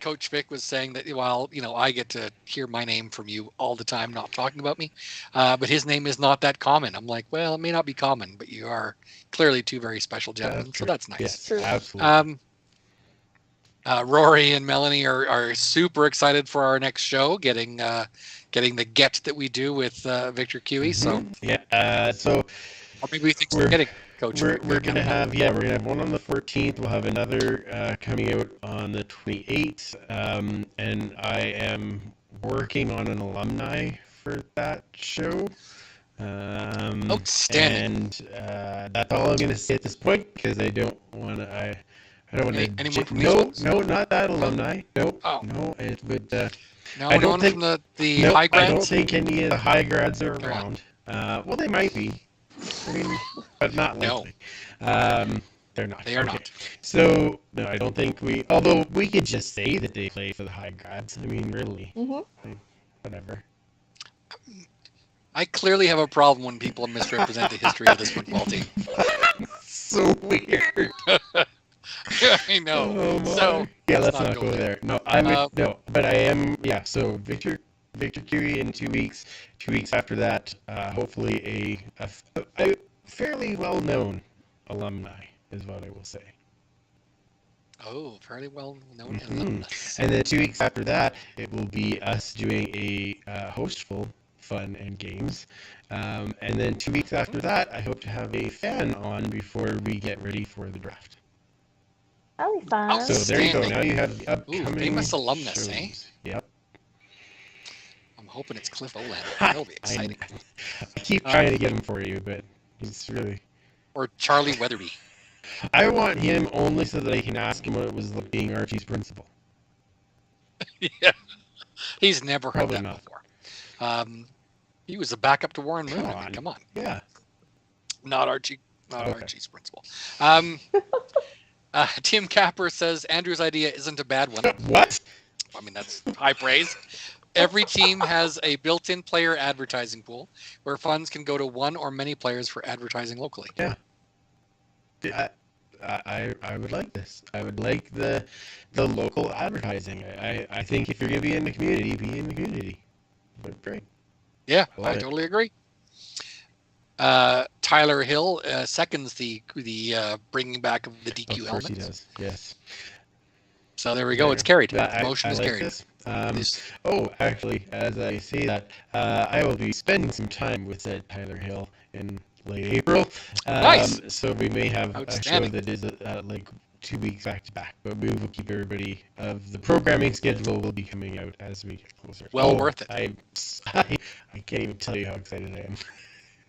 Coach Vic was saying that while I get to hear my name from you all the time, not talking about me, but his name is not that common. I'm like, well, it may not be common, but you are clearly 2 very special gentlemen, so that's nice. Yes, absolutely. Rory and Melanie are super excited for our next show, getting the get that we do with Victor Cue. So or maybe we think we're getting. Coach, we're gonna have one on the 14th. We'll have another coming out on the 28th, and I am working on an alumni for that show. Outstanding. And that's all I'm going to say at this point because I don't want to. I don't want to. Anyone from these ones? No, not that alumni. Nope. Oh. No, it would. No, I no don't one think- from the Nope, high I grads? don't think any of the high grads are They're around. Well, they might be. I mean, but not No. likely. They're not. They are Okay. not. So, no, I don't think we. Although we could just say that they play for the high grads. I mean, really. Whatever. I clearly have a problem when people misrepresent the history of this football team. So weird. I know. Oh, my. So Yeah, let's not go there. No, I would no, but I am. Yeah, so Victor Curie in 2 weeks. 2 weeks after that, hopefully a fairly well-known alumni is what I will say. Oh, fairly well known alumnus. And then 2 weeks after that, it will be us doing a hostful fun and games. And then 2 weeks after that, I hope to have a fan on before we get ready for the draft. That'll be fun. So there you go. Outstanding. Now you have the upcoming famous alumnus, shows. eh? Yep. I'm hoping it's Cliff Olander. That'll be exciting. I keep trying to get him for you, but he's really... Or Charlie Weatherby. I want him only so that I can ask him what it was like being Archie's principal. Yeah. He's never heard Probably that not. before. He was a backup to Warren Moon. Come I mean, on. come on. Yeah. Not Archie. Not Okay. Archie's principal. Tim Capper says Andrew's idea isn't a bad one. What? I mean, that's high praise. Every team has a built-in player advertising pool where funds can go to one or many players for advertising locally. Yeah. I would like this. I would like the local advertising. I think if you're going to be in the community, be in the community. But great. Yeah, Love I it. totally agree. Tyler Hill seconds the bringing back of the DQ Of course he helmets. does. Yes. So there we go. It's carried. I Motion is like carried. this. This- Actually, as I say that, I will be spending some time with said Tyler Hill in late April. Nice. So we may have a show Outstanding. that is like 2 weeks back to back, but we will keep everybody of the programming schedule will be coming out as we get closer. Well worth it. I can't even tell you how excited I am.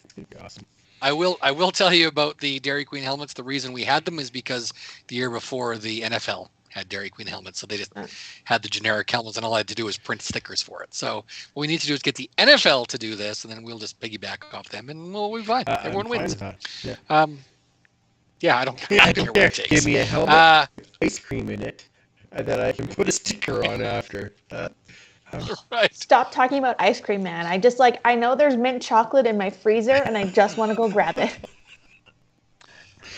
It's gonna be awesome. I will tell you about the Dairy Queen helmets. The reason we had them is because the year before the NFL had Dairy Queen helmets, so they just had the generic helmets, and all I had to do was print stickers for it. So what we need to do is get the NFL to do this, and then we'll just piggyback off them, and we'll be fine. Everyone I'm fine wins. with that. Yeah. Yeah, I don't care. I I don't don't care care. what it takes. Give me a helmet Uh, with ice cream in it that I can put a sticker on after. right. Stop talking about ice cream, man. I know there's mint chocolate in my freezer and I just want to go grab it.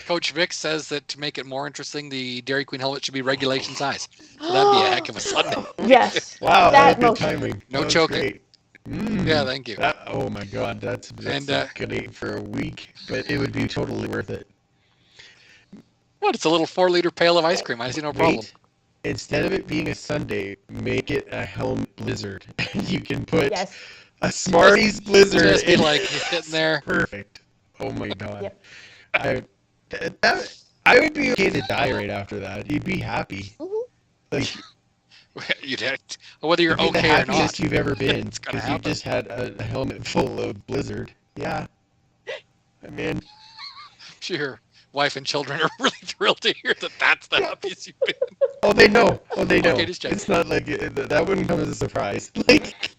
Coach Vic says that to make it more interesting, the Dairy Queen helmet should be regulation size. So that'd be a heck of a Sunday. Yes. Wow, That that was good motion. timing. No That was choking. great. Yeah, thank you. Oh my god, that's And, not gonna eat for a week, but it would be totally worth it. What? It's a little 4-liter pail of ice cream. I see no problem. Wait, instead of it being a Sunday, make it a helmet blizzard. You can put Yes. a Smarties blizzard Just be in. like sitting there. Perfect. Oh my god. Yep. I would be okay to die right after that. You'd be happy. Mhm. Like, You'd have to, whether you're it'd be the okay or happiest not. you've ever been It's gonna because you happen. just had a helmet full of blizzard. Yeah. I mean, Sure. Wife and children are really thrilled to hear that that's the happiest you've been. oh, they know. Oh, they know. Okay, just checking. It's not like that wouldn't come as a surprise. Like,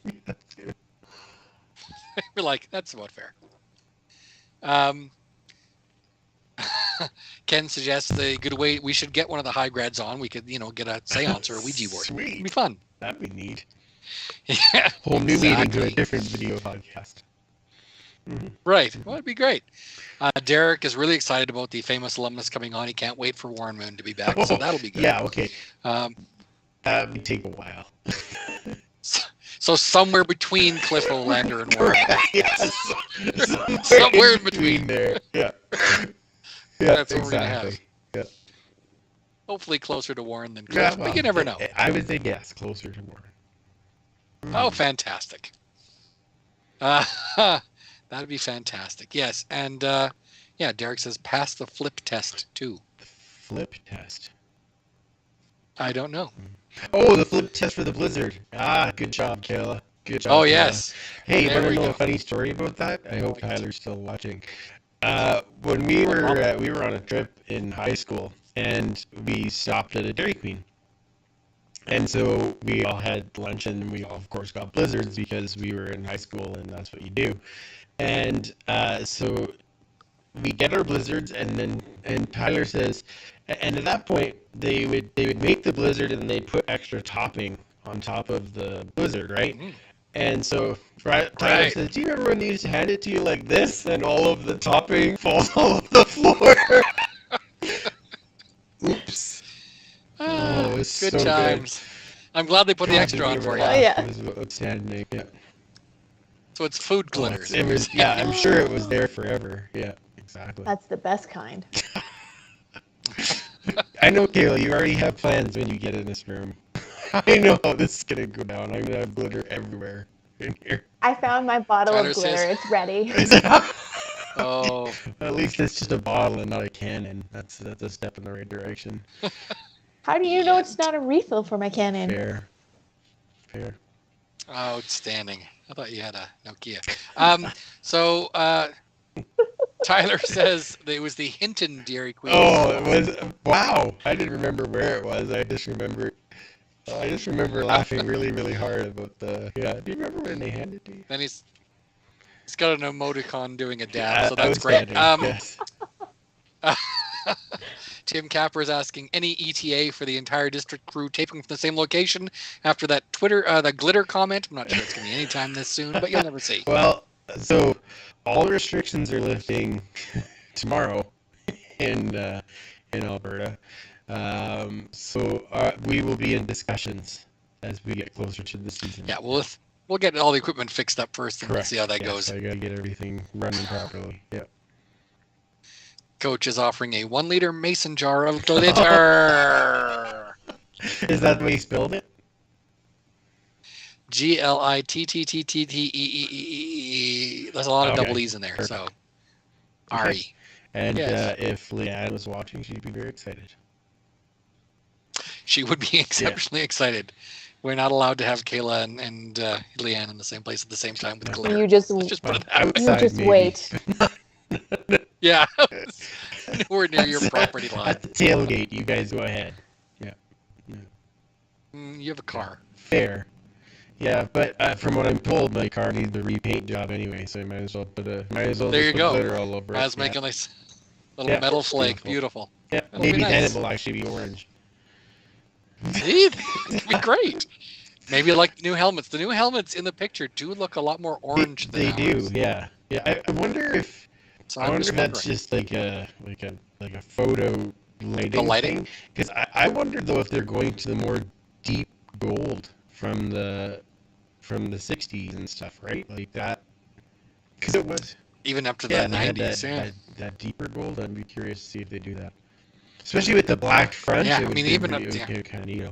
We're like, that's about fair. Ken suggests a good way we should get one of the high grads on. We could, get a seance or a Ouija board. It'd be Sweet. fun. That'd be neat. Yeah, Whole new meeting to a exactly. different video podcast. Right. Well, it'd be great. Derek is really excited about the famous alumnus coming on. He can't wait for Warren Moon to be back, so that'll be good. Yeah. Okay. Um, That would take a while. so somewhere between Cliff Olander and Warren. Yes. Somewhere in between. there. Yeah. Yeah. That's what we're gonna have. exactly. Yeah. Hopefully closer to Warren than Cliff, Yeah, but well, you never know. I would say yes, closer to Warren. Oh, fantastic. That'd be fantastic. Yes. And yeah, Derek says pass the flip test too. Flip test. I don't know. Oh, the flip test for the blizzard. Ah, good job, Kayla. Good job. Oh yes. Hey, you There want to we know go. a funny story about that? Hey, you There want to we know go. a funny story about that? I hope Like it. Tyler's still watching. When we were on a trip in high school, and we stopped at a Dairy Queen. And so we all had lunch, and we all, of course, got blizzards because we were in high school, and that's what you do. And so we get our blizzards, and Tyler says, and at that point they would make the blizzard and they put extra topping on top of the blizzard, right? Mm. And so Tyler Right. says, "Do you remember when they used to hand it to you like this, and all of the topping falls all over the floor?" Oops. Oh, it's Good so good. times. I'm glad they put the God, extra did we on for ever you. laugh. Yeah. It was outstanding. Yeah. So it's food Oh, glitters. it was. Yeah, I'm sure it was there forever. Yeah, exactly. That's the best kind. I know, Kayla, you already have plans when you get in this room. I know how this is gonna go down. I'm gonna have glitter everywhere in here. I found my bottle Tyler of glitter. says- It's ready. Oh, At least it's just a bottle and not a cannon. That's a step in the right direction. How do you know it's not a refill for my cannon? Fair. Fair. outstanding. I thought you had a Nokia. So Tyler says that it was the Hinton Dairy Queen. Oh, it was. Wow. I didn't remember where it was. I just remember laughing really, really hard about the. Yeah. Do you remember when they handed it to you? Then he's got an emoticon doing a dab, Yeah, so that's great. outstanding, yes. Tim Capper is asking any ETA for the entire district crew taping from the same location after that the glitter comment. I'm not sure it's going to be anytime this soon, but you'll never see. Well, so all restrictions are lifting tomorrow in Alberta. So we will be in discussions as we get closer to the season. Yeah, we'll get all the equipment fixed up first and Correct. see how that Yes, goes. I gotta get everything running properly. Yeah. Coach is offering a 1 liter mason jar of glitter. Is that the way you spelled it? GLITTTTTEE. There's a lot of Okay, double E's in there, perfect. so Okay. RE. And Yes. if Leanne was watching, she'd be very excited. She would be exceptionally excited. We're not allowed to have Kayla and Leanne in the same place at the same time with glitter. You just Let's just put it Well, that way. you outside, just maybe. wait. Yeah. We're near your That's- property line. At the tailgate, you guys go ahead. Yeah. You have a car. Fair. Yeah, but from what I'm told, my car needs a repaint job anyway, so I might as well There just you put go. glitter all over As it. make Yeah. a nice little Yeah, metal it's flake. Beautiful. Yeah, That'll be maybe then nice. it will actually be orange. See? It'd be great. Maybe like new helmets. The new helmets in the picture do look a lot more orange than They do, ours. yeah. Yeah, I wonder if So I I'm wonder just if that's wondering. just like a photo lighting. The lighting? Because I wonder though if they're going to the more deep gold from the 60s and stuff, right? Like that. Because it was. Even up to Yeah, the and they had 90s. Yeah. that deeper gold. I'd be curious to see if they do that. Especially with the black front. Yeah, it I would mean, be even pretty- up it would there. be kind of neat.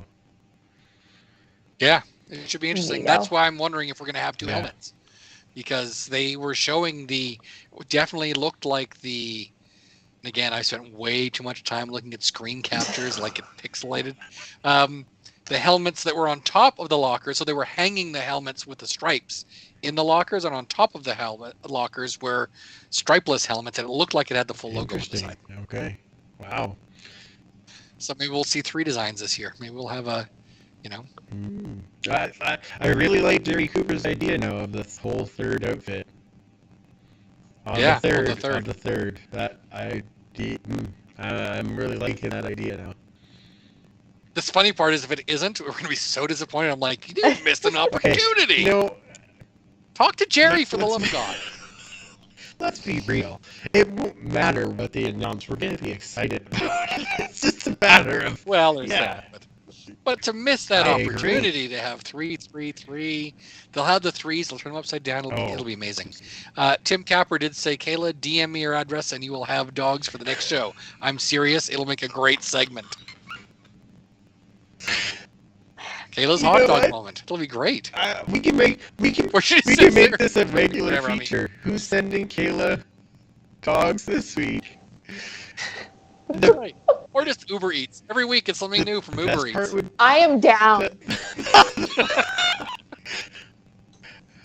Yeah, it should be interesting. you That's go. why I'm wondering if we're going to have two Yeah. helmets. Because they were showing definitely looked like and again, I spent way too much time looking at screen captures, like it pixelated. The helmets that were on top of the lockers, so they were hanging the helmets with the stripes in the lockers, and on top of the helmet lockers were stripeless helmets, and it looked like it had the full logo on the Interesting. side. Okay. Wow. So maybe we'll see 3 designs this year. Maybe we'll have I really like Jerry Cooper's idea now of the whole third outfit. On Yeah, the on third. the third. On the third. I'm really liking that idea now. This funny part is if it isn't, we're going to be so disappointed. I'm like, you missed an opportunity. You know, Talk to Jerry let's- for the love let's- of God. let's be real. It won't matter what they announce. We're going to be excited about it. It's just a matter of Well, there's Yeah. that. But to miss that I agree. opportunity to have 3, 3, 3, they'll have the 3s. They'll turn them upside down. It'll be amazing. Tim Capper did say, Kayla, DM me your address and you will have dogs for the next show. I'm serious. It'll make a great segment. Kayla's You hot know dog what? moment. It'll be great. we can make Or she we sits can make there. this a regular Whatever, I mean. feature. Who's sending Kayla dogs this week? Right. Or just Uber Eats. Every week it's something new from The Uber best part Eats. would I am down.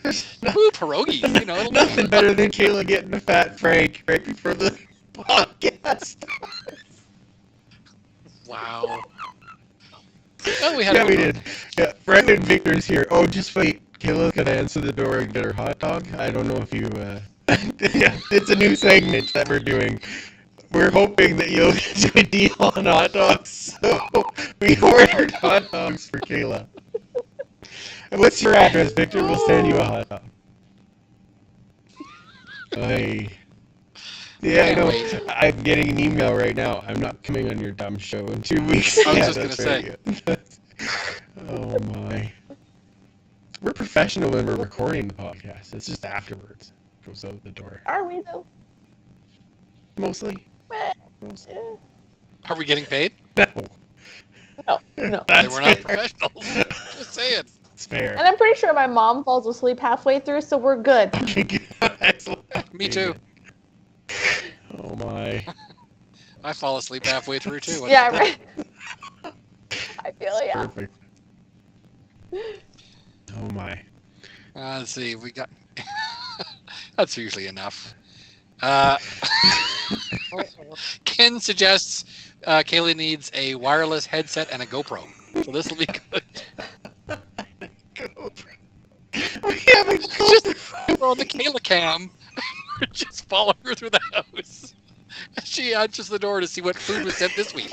Ooh, pierogies. You know, it'll be Nothing better than Kayla getting a fat Frank right before the podcast. wow. Well, we had Yeah, a we good did. Yeah, Brandon Victor's here. Oh, just wait. Kayla's gonna answer the door and get her hot dog. I don't know if you. Yeah, it's a new segment that we're doing. We're hoping that you'll do a deal on hot dogs. So we ordered hot dogs for Kayla. And what's your address, Victor? We'll send you a hot dog. Hey. Yeah, I know. Wait. I'm getting an email right now. I'm not coming on your dumb show in 2 weeks. I was Yeah, just that's gonna right. Oh my. We're professional when we're recording the podcast. It's just afterwards. It goes out the door. Are we though? Mostly. Yeah. Are we getting paid? No. No. Then That's we're not fair. professionals. Just saying. It's fair. And I'm pretty sure my mom falls asleep halfway through, so we're good. Excellent. Me too. Oh my. I fall asleep halfway through too. Yeah, right. I feel yeah. Perfect. Oh my. Let's see. We got. That's usually enough. Ken suggests Kaylee needs a wireless headset and a GoPro. So this will be good. We haven't Just we're on the Kayla cam. We're just following her through the house. She answers the door to see what food was sent this week.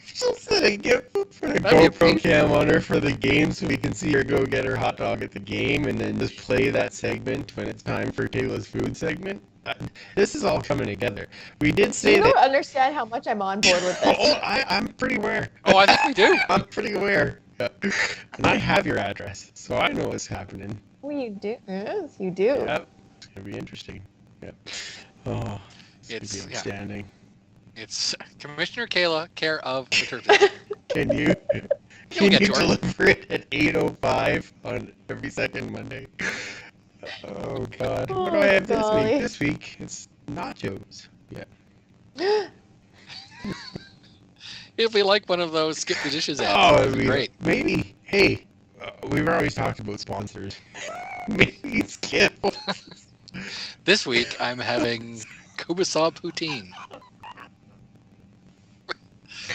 just put a That'd be GoPro cam on her for the game so we can see her go get her hot dog at the game and then just play that segment when it's time for Kayla's food segment. This is all coming together. We did say You that. don't understand how much I'm on board with this. Oh, I'm pretty aware. Oh, I think we do. I'm pretty aware. And I have your address, so I know what's happening. Well, you do. Yes, you do. Yep. It's going to be interesting. Yep. Oh, it's going to be outstanding. It's Commissioner Kayla, care of the Turfist. Can you get to her. deliver it at 8:05 on every second Monday? Oh God! What do I have this golly. week? This week it's nachos. Yeah. It'll be like one of those skip the dishes ads. Oh, It'll be great. Maybe. Hey, we've always talked about sponsors. Maybe skip. This week I'm having Kubasab poutine.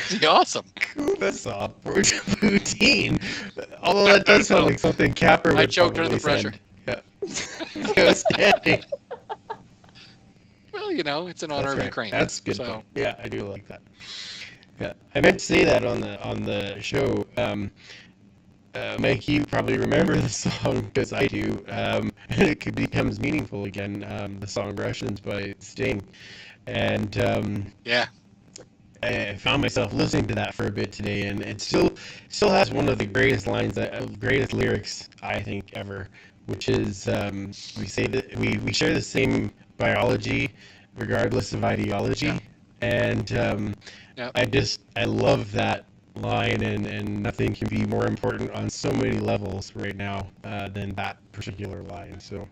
It'd be awesome. Kubasab poutine. Although that does sound like something Capper would I choked under the probably pressure. send. Yeah. Outstanding. Well, you know, it's in honor That's of right. Ukraine. That's good. So, Yeah, I do like that. Yeah, I meant to say that on the show. Mike, you probably remember the song because I do. It becomes meaningful again. The song "Russians" by Sting, and yeah. I found myself listening to that for a bit today, and it still has one of the greatest lines, greatest lyrics I think ever, which is we say that we share the same biology, regardless of ideology, Yeah. and Yep. I love that line, and nothing can be more important on so many levels right now than that particular line. So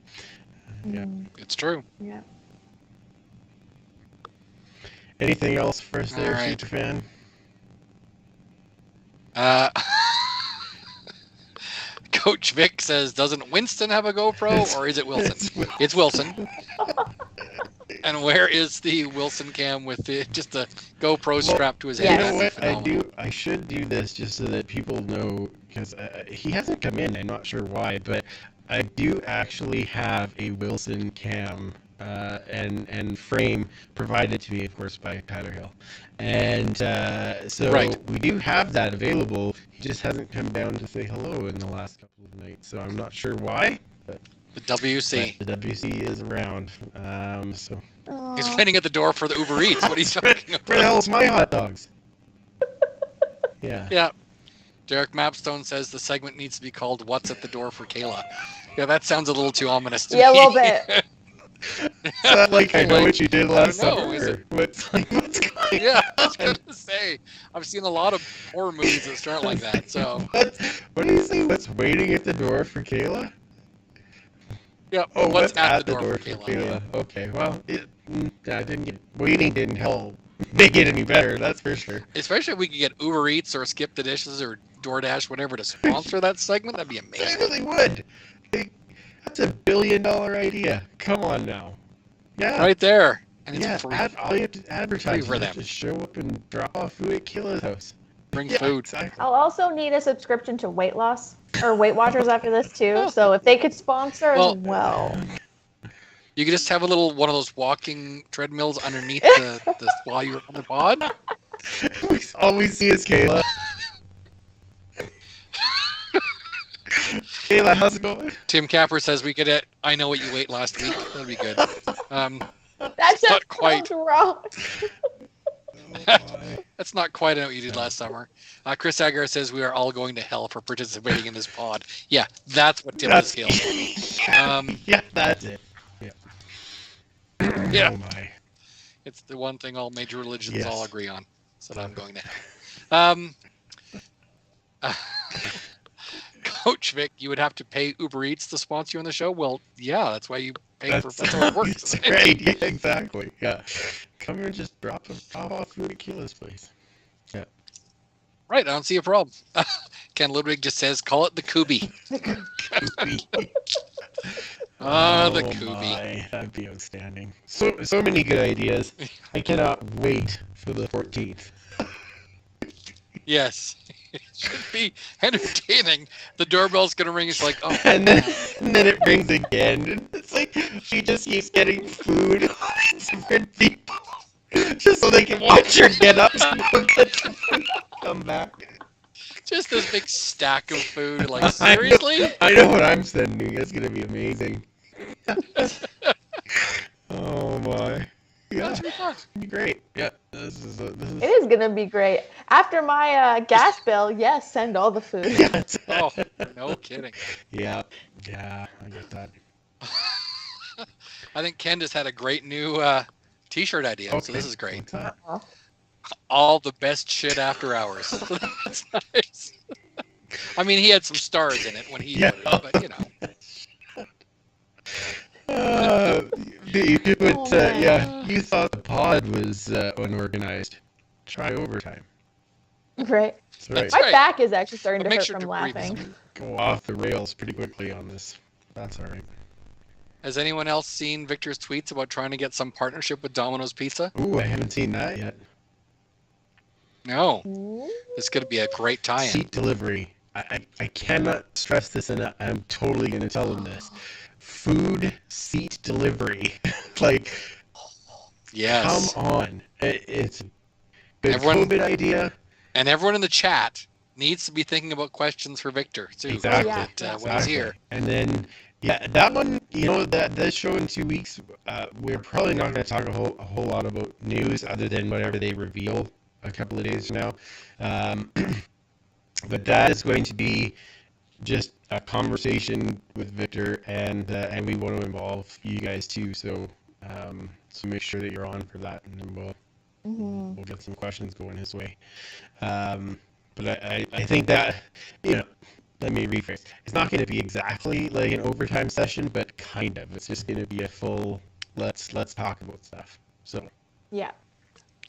yeah. It's true. Yeah. Anything else for us there, All right. future fan? Coach Vic says, doesn't Winston have a GoPro, or is it Wilson? It's Wilson. And where is the Wilson cam with just the GoPro strapped to his Yes. head? You know what? That's phenomenal. I should do this just so that people know, because he hasn't come in. I'm not sure why, but I do actually have a Wilson cam and frame provided to me, of course, by Tyler Hill. And so Right. we do have that available. He just hasn't come down to say hello in the last couple of nights, so I'm not sure why. But The WC. the WC is around. So He's waiting at the door for the Uber Eats. What are you talking where the hell about? is my hot dogs? Yeah. Yeah. Derek Mapstone says the segment needs to be called "What's at the Door for Kayla." Yeah, that sounds a little too ominous to Yeah, a me. little bit. It's not like I know what you did last I don't know, summer. is it? What's going Yeah, I on? was gonna say, I've seen a lot of horror movies that start like that. So, What do you say? What's waiting at the door for Kayla? yeah. Oh, what's at the door for Kayla? Okay, well, waiting didn't help make it any better. That's for sure. Especially if we could get Uber Eats or Skip the Dishes or DoorDash, whatever, to sponsor that segment. That'd be I amazing. really would. That's $1 billion idea. Come on now. Yeah. Right there. And it's Yeah, free. all you have to advertise Free for is them. just show up and drop off food at Kayla's house. Bring Yeah, food. exactly. I'll also need a subscription to Weight Loss or Weight Watchers after this too. So if they could sponsor as well. You could just have a little one of those walking treadmills underneath the while you're on the pod. All we see is Kayla. Kayla, how's it going? Tim Capper says we could. I know what you ate last week. That'd be good. That's not quite. wrong. That's not quite what you did last summer. Chris Agar says we are all going to hell for participating in this pod. Yeah, that's what Tim is feeling. Yeah, that's it. Yeah. Oh my. It's the one thing all major religions Yes. all agree on. So I'm going to hell. Coach Vic, you would have to pay Uber Eats to sponsor you on the show? Well, yeah, that's why you pay for that's how it works. That's right. Yeah, exactly. Yeah. Come here and just drop off food at Kayla's place. Yeah. Right, I don't see a problem. Ken Ludwig just says, call it the Kubi. The Kubi. My, that'd be outstanding. So many good ideas. I cannot wait for the 14th. Yes. It should be entertaining. The doorbell's going to ring. It's like, oh. And then it rings again. And it's like she just keeps getting food on different people. Just so they can watch her get up and go get the food, come back. Just this big stack of food. Like, seriously? I know what I'm sending. It's going to be amazing. Oh my. Yeah, That's fun. it's gonna be great. Yeah, this is It is gonna be great. After my gas bill, yes, send all the food. yeah, Oh, no kidding. yeah, I get that. I think Ken just had a great new T-shirt idea, so this is great. What's that? All the best shit after hours. That's nice. I mean, he had some stars in it when he Yeah. wrote it, but you know. You could put, Oh, man. yeah, you thought the pod was unorganized. Try overtime. Right. That's right. My right. back is actually starting But to make hurt sure from to breathe laughing. Go off the rails pretty quickly on this. That's all right. Has anyone else seen Victor's tweets about trying to get some partnership with Domino's Pizza? Ooh, I haven't seen that yet. No. Ooh. It's going to be a great tie-in. Seat delivery. I cannot stress this enough. I'm totally going to tell them this. Food seat delivery. Like, Yes. come on. It's a good Everyone- COVID idea. And everyone in the chat needs to be thinking about questions for Victor, too. Exactly. Yeah. When he's here. And then, yeah, that one, that show in 2 weeks, we're probably not going to talk a whole lot about news other than whatever they reveal a couple of days from now. But that is going to be just a conversation with Victor, and we want to involve you guys too. So make sure that you're on for that, and then we'll get some questions going his way. But I think that, let me rephrase. It's not going to be exactly like an overtime session, but kind of. It's just going to be a full let's talk about stuff. So Yeah.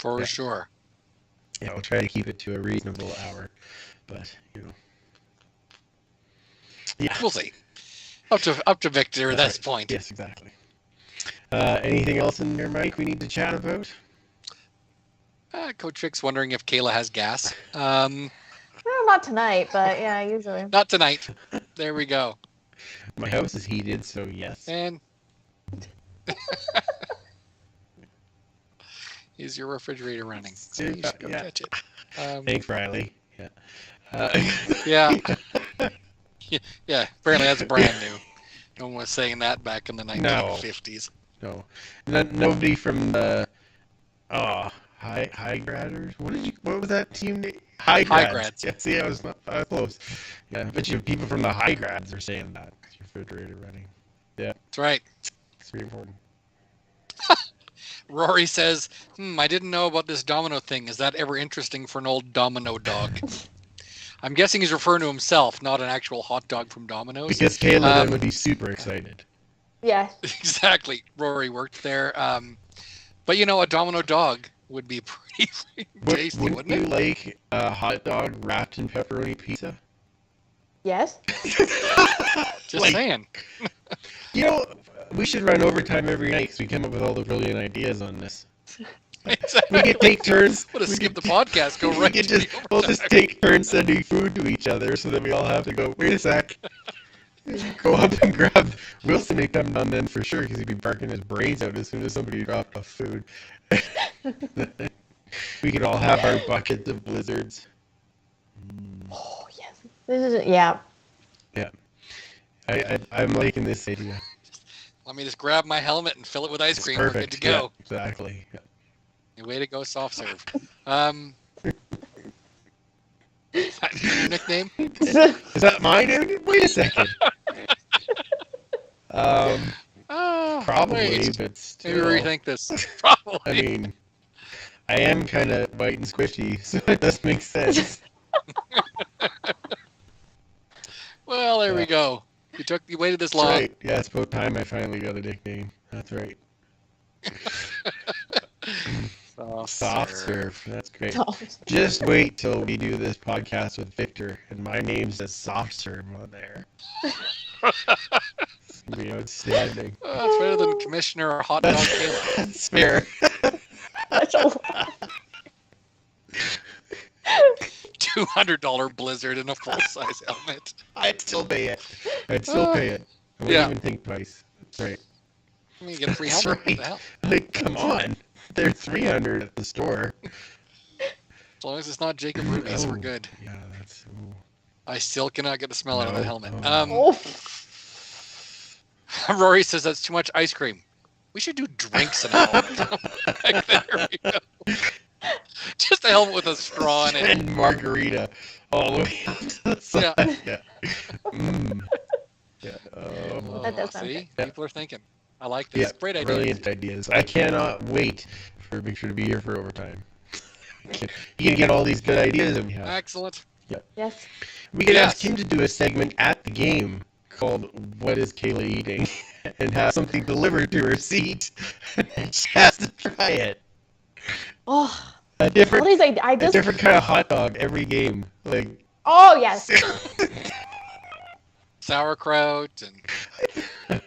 For Yeah. sure. yeah, we'll try to keep it to a reasonable hour, but yeah. We'll see. Up to Victor at That's this right. point. Yes, exactly. Anything else in there, Mike, we need to chat about? Coach Vic's wondering if Kayla has gas. Well, not tonight, but yeah, usually. Not tonight. There we go. My house is heated, so yes. And is your refrigerator running? So you should go Yeah. touch it. Thanks, Riley. Yeah. Yeah. Yeah. Apparently that's brand new. No one was saying that back in the 1950s. No. Nobody from the high graders. What was that team name? High grads. Yeah, see, I was not close. Yeah, I bet you people from the high grads are saying that. Is your refrigerator running? Yeah, That's right. it's very important. Rory says, I didn't know about this domino thing. Is that ever interesting for an old domino dog? I'm guessing he's referring to himself, not an actual hot dog from Domino's. Because Kayla then would be super excited. Yeah. Exactly. Rory worked there. But a domino dog would be pretty tasty, Wouldn't wouldn't you it? like a hot dog wrapped in pepperoni pizza? Yes. Just Like, saying. You know, we should run overtime every night because we come up with all the brilliant ideas on this. We could take turns. Would have we skipped could- the podcast. Go we right could to just, the we'll just overtime. take turns sending food to each other so that we all have to go, wait a sec. Go up and grab Wilson may come down then for sure because he'd be barking his brains out as soon as somebody dropped off food. We could all have our buckets of blizzards. Oh yes. This is yeah. Yeah. I'm liking this idea. Let me just grab my helmet and fill it with ice It's cream. We're good to go. Yeah, exactly. Yeah. Way to go, soft serve. Is that your nickname? Is that mine? Wait a second. Probably, wait. but Maybe still. rethink this. Probably. I mean, I am kind of white and squishy, so it does make sense. Well, there we Yeah. go. You waited this That's long. right. Yeah, it's about time I finally got a nickname. That's right. Soft serve. That's great. Just wait till we do this podcast with Victor, and my name's a soft serve on there. It's gonna be outstanding. It's better than Commissioner Hot Dog Caleb. That's fair. That's a lot. $200 blizzard and a full-size helmet. I'd still pay it. I'd still pay it. I wouldn't Yeah. even think twice. That's right. I mean, you get a free That's helmet. What right. the hell? Like, come on. They're $300 at the store. As long as it's not Jacob Ruby's, we're Oh, good. Yeah, that's. Ooh. I still cannot get the smell out of that No. helmet. Oh. Oh. Rory says that's too much ice cream. We should do drinks in a helmet. There we go. Just a helmet with a straw in it. And margarita all the way up to the side. Yeah. Mm. Yeah. Oh. That does sound See? good. People are thinking. I like this. Yeah, Great idea. brilliant ideas. I cannot wait for Victor to be here for overtime. He can get all these good ideas that we have. Excellent. Yes. We could Yes. ask him to do a segment at the game called "What is Kayla Eating?" and have something delivered to her seat, and she has to try it. Oh. A different, What is I a just. different kind of hot dog every game. Like, Oh yes. Sauerkraut and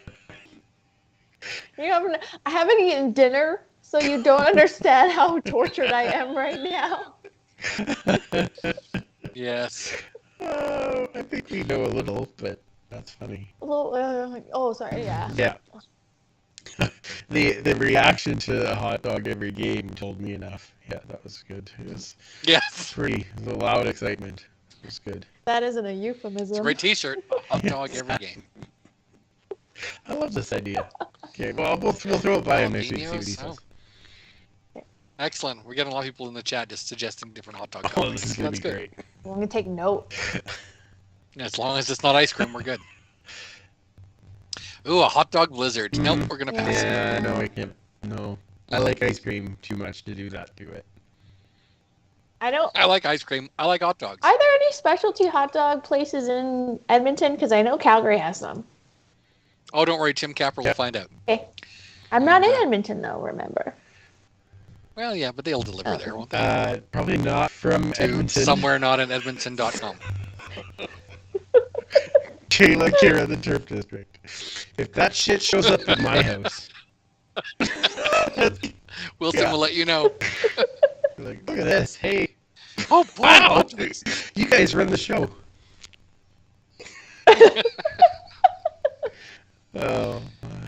I haven't eaten dinner, so you don't understand how tortured I am right now. yes. oh, I think we know a little, but that's funny. Oh, sorry. Yeah. Yeah. The reaction to a hot dog every game told me enough. Yeah, that was good. It was Yes. pretty the loud excitement. It was good. That isn't a It's a euphemism. great T-shirt. Hot dog every game. I love this idea. Okay, well we'll throw it by him next week. See what he Jalapenos? says. Excellent. We're getting a lot of people in the chat just suggesting different hot dog Oh, toppings. this is So gonna that's be good. great. I'm gonna take note. As long as it's not ice cream, we're good. Ooh, a hot dog blizzard. Nope, we're gonna pass. Yeah, no, I can't. No, I like ice cream too much to do that to it. I don't. I like ice cream. I like hot dogs. Are there any specialty hot dog places in Edmonton? Because I know Calgary has them. Oh, don't worry, Tim Capper will find out. Okay. I'm not in Edmonton though. Remember. Well, yeah, but they'll deliver there, won't they? Probably not from To Edmonton. somewhere not in Edmonton.com. Kayla, Kira, the Turf District. If that shit shows up at my house, Wilson Yeah. will let you know. like, look at this. Hey, Oh, boy. wow, you guys run the show. Oh,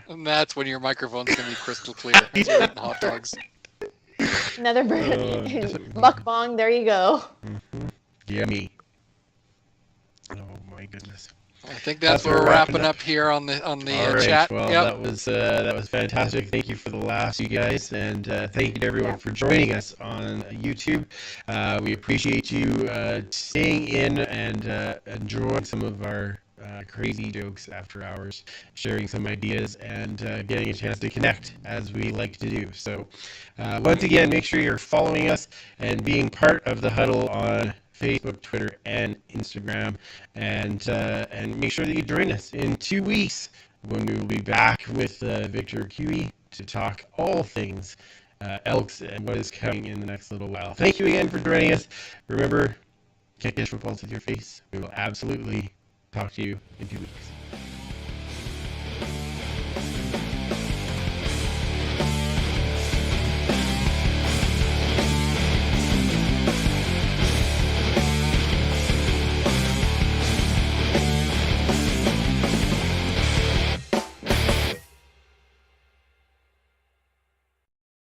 And that's when your microphone's going to be crystal clear as you're eating hot dogs. Another mukbang. There you go. yummy. Oh my goodness. I think that's That's where we're where we're wrapping wrapping up here on the All right, chat. well, Yep. that was fantastic. Thank you for the laughs, you guys, and thank you to everyone for joining us on YouTube. We appreciate you staying in and enjoying some of our crazy jokes after hours, sharing some ideas, and getting a chance to connect as we like to do. So, once again, make sure you're following us and being part of the huddle on Facebook, Twitter, and Instagram, and make sure that you join us in 2 weeks when we will be back with Victor Cui to talk all things Elks and what is coming in the next little while. Thank you again for joining us. Remember, can't catch footballs with your face. We will absolutely talk to you in 2 weeks.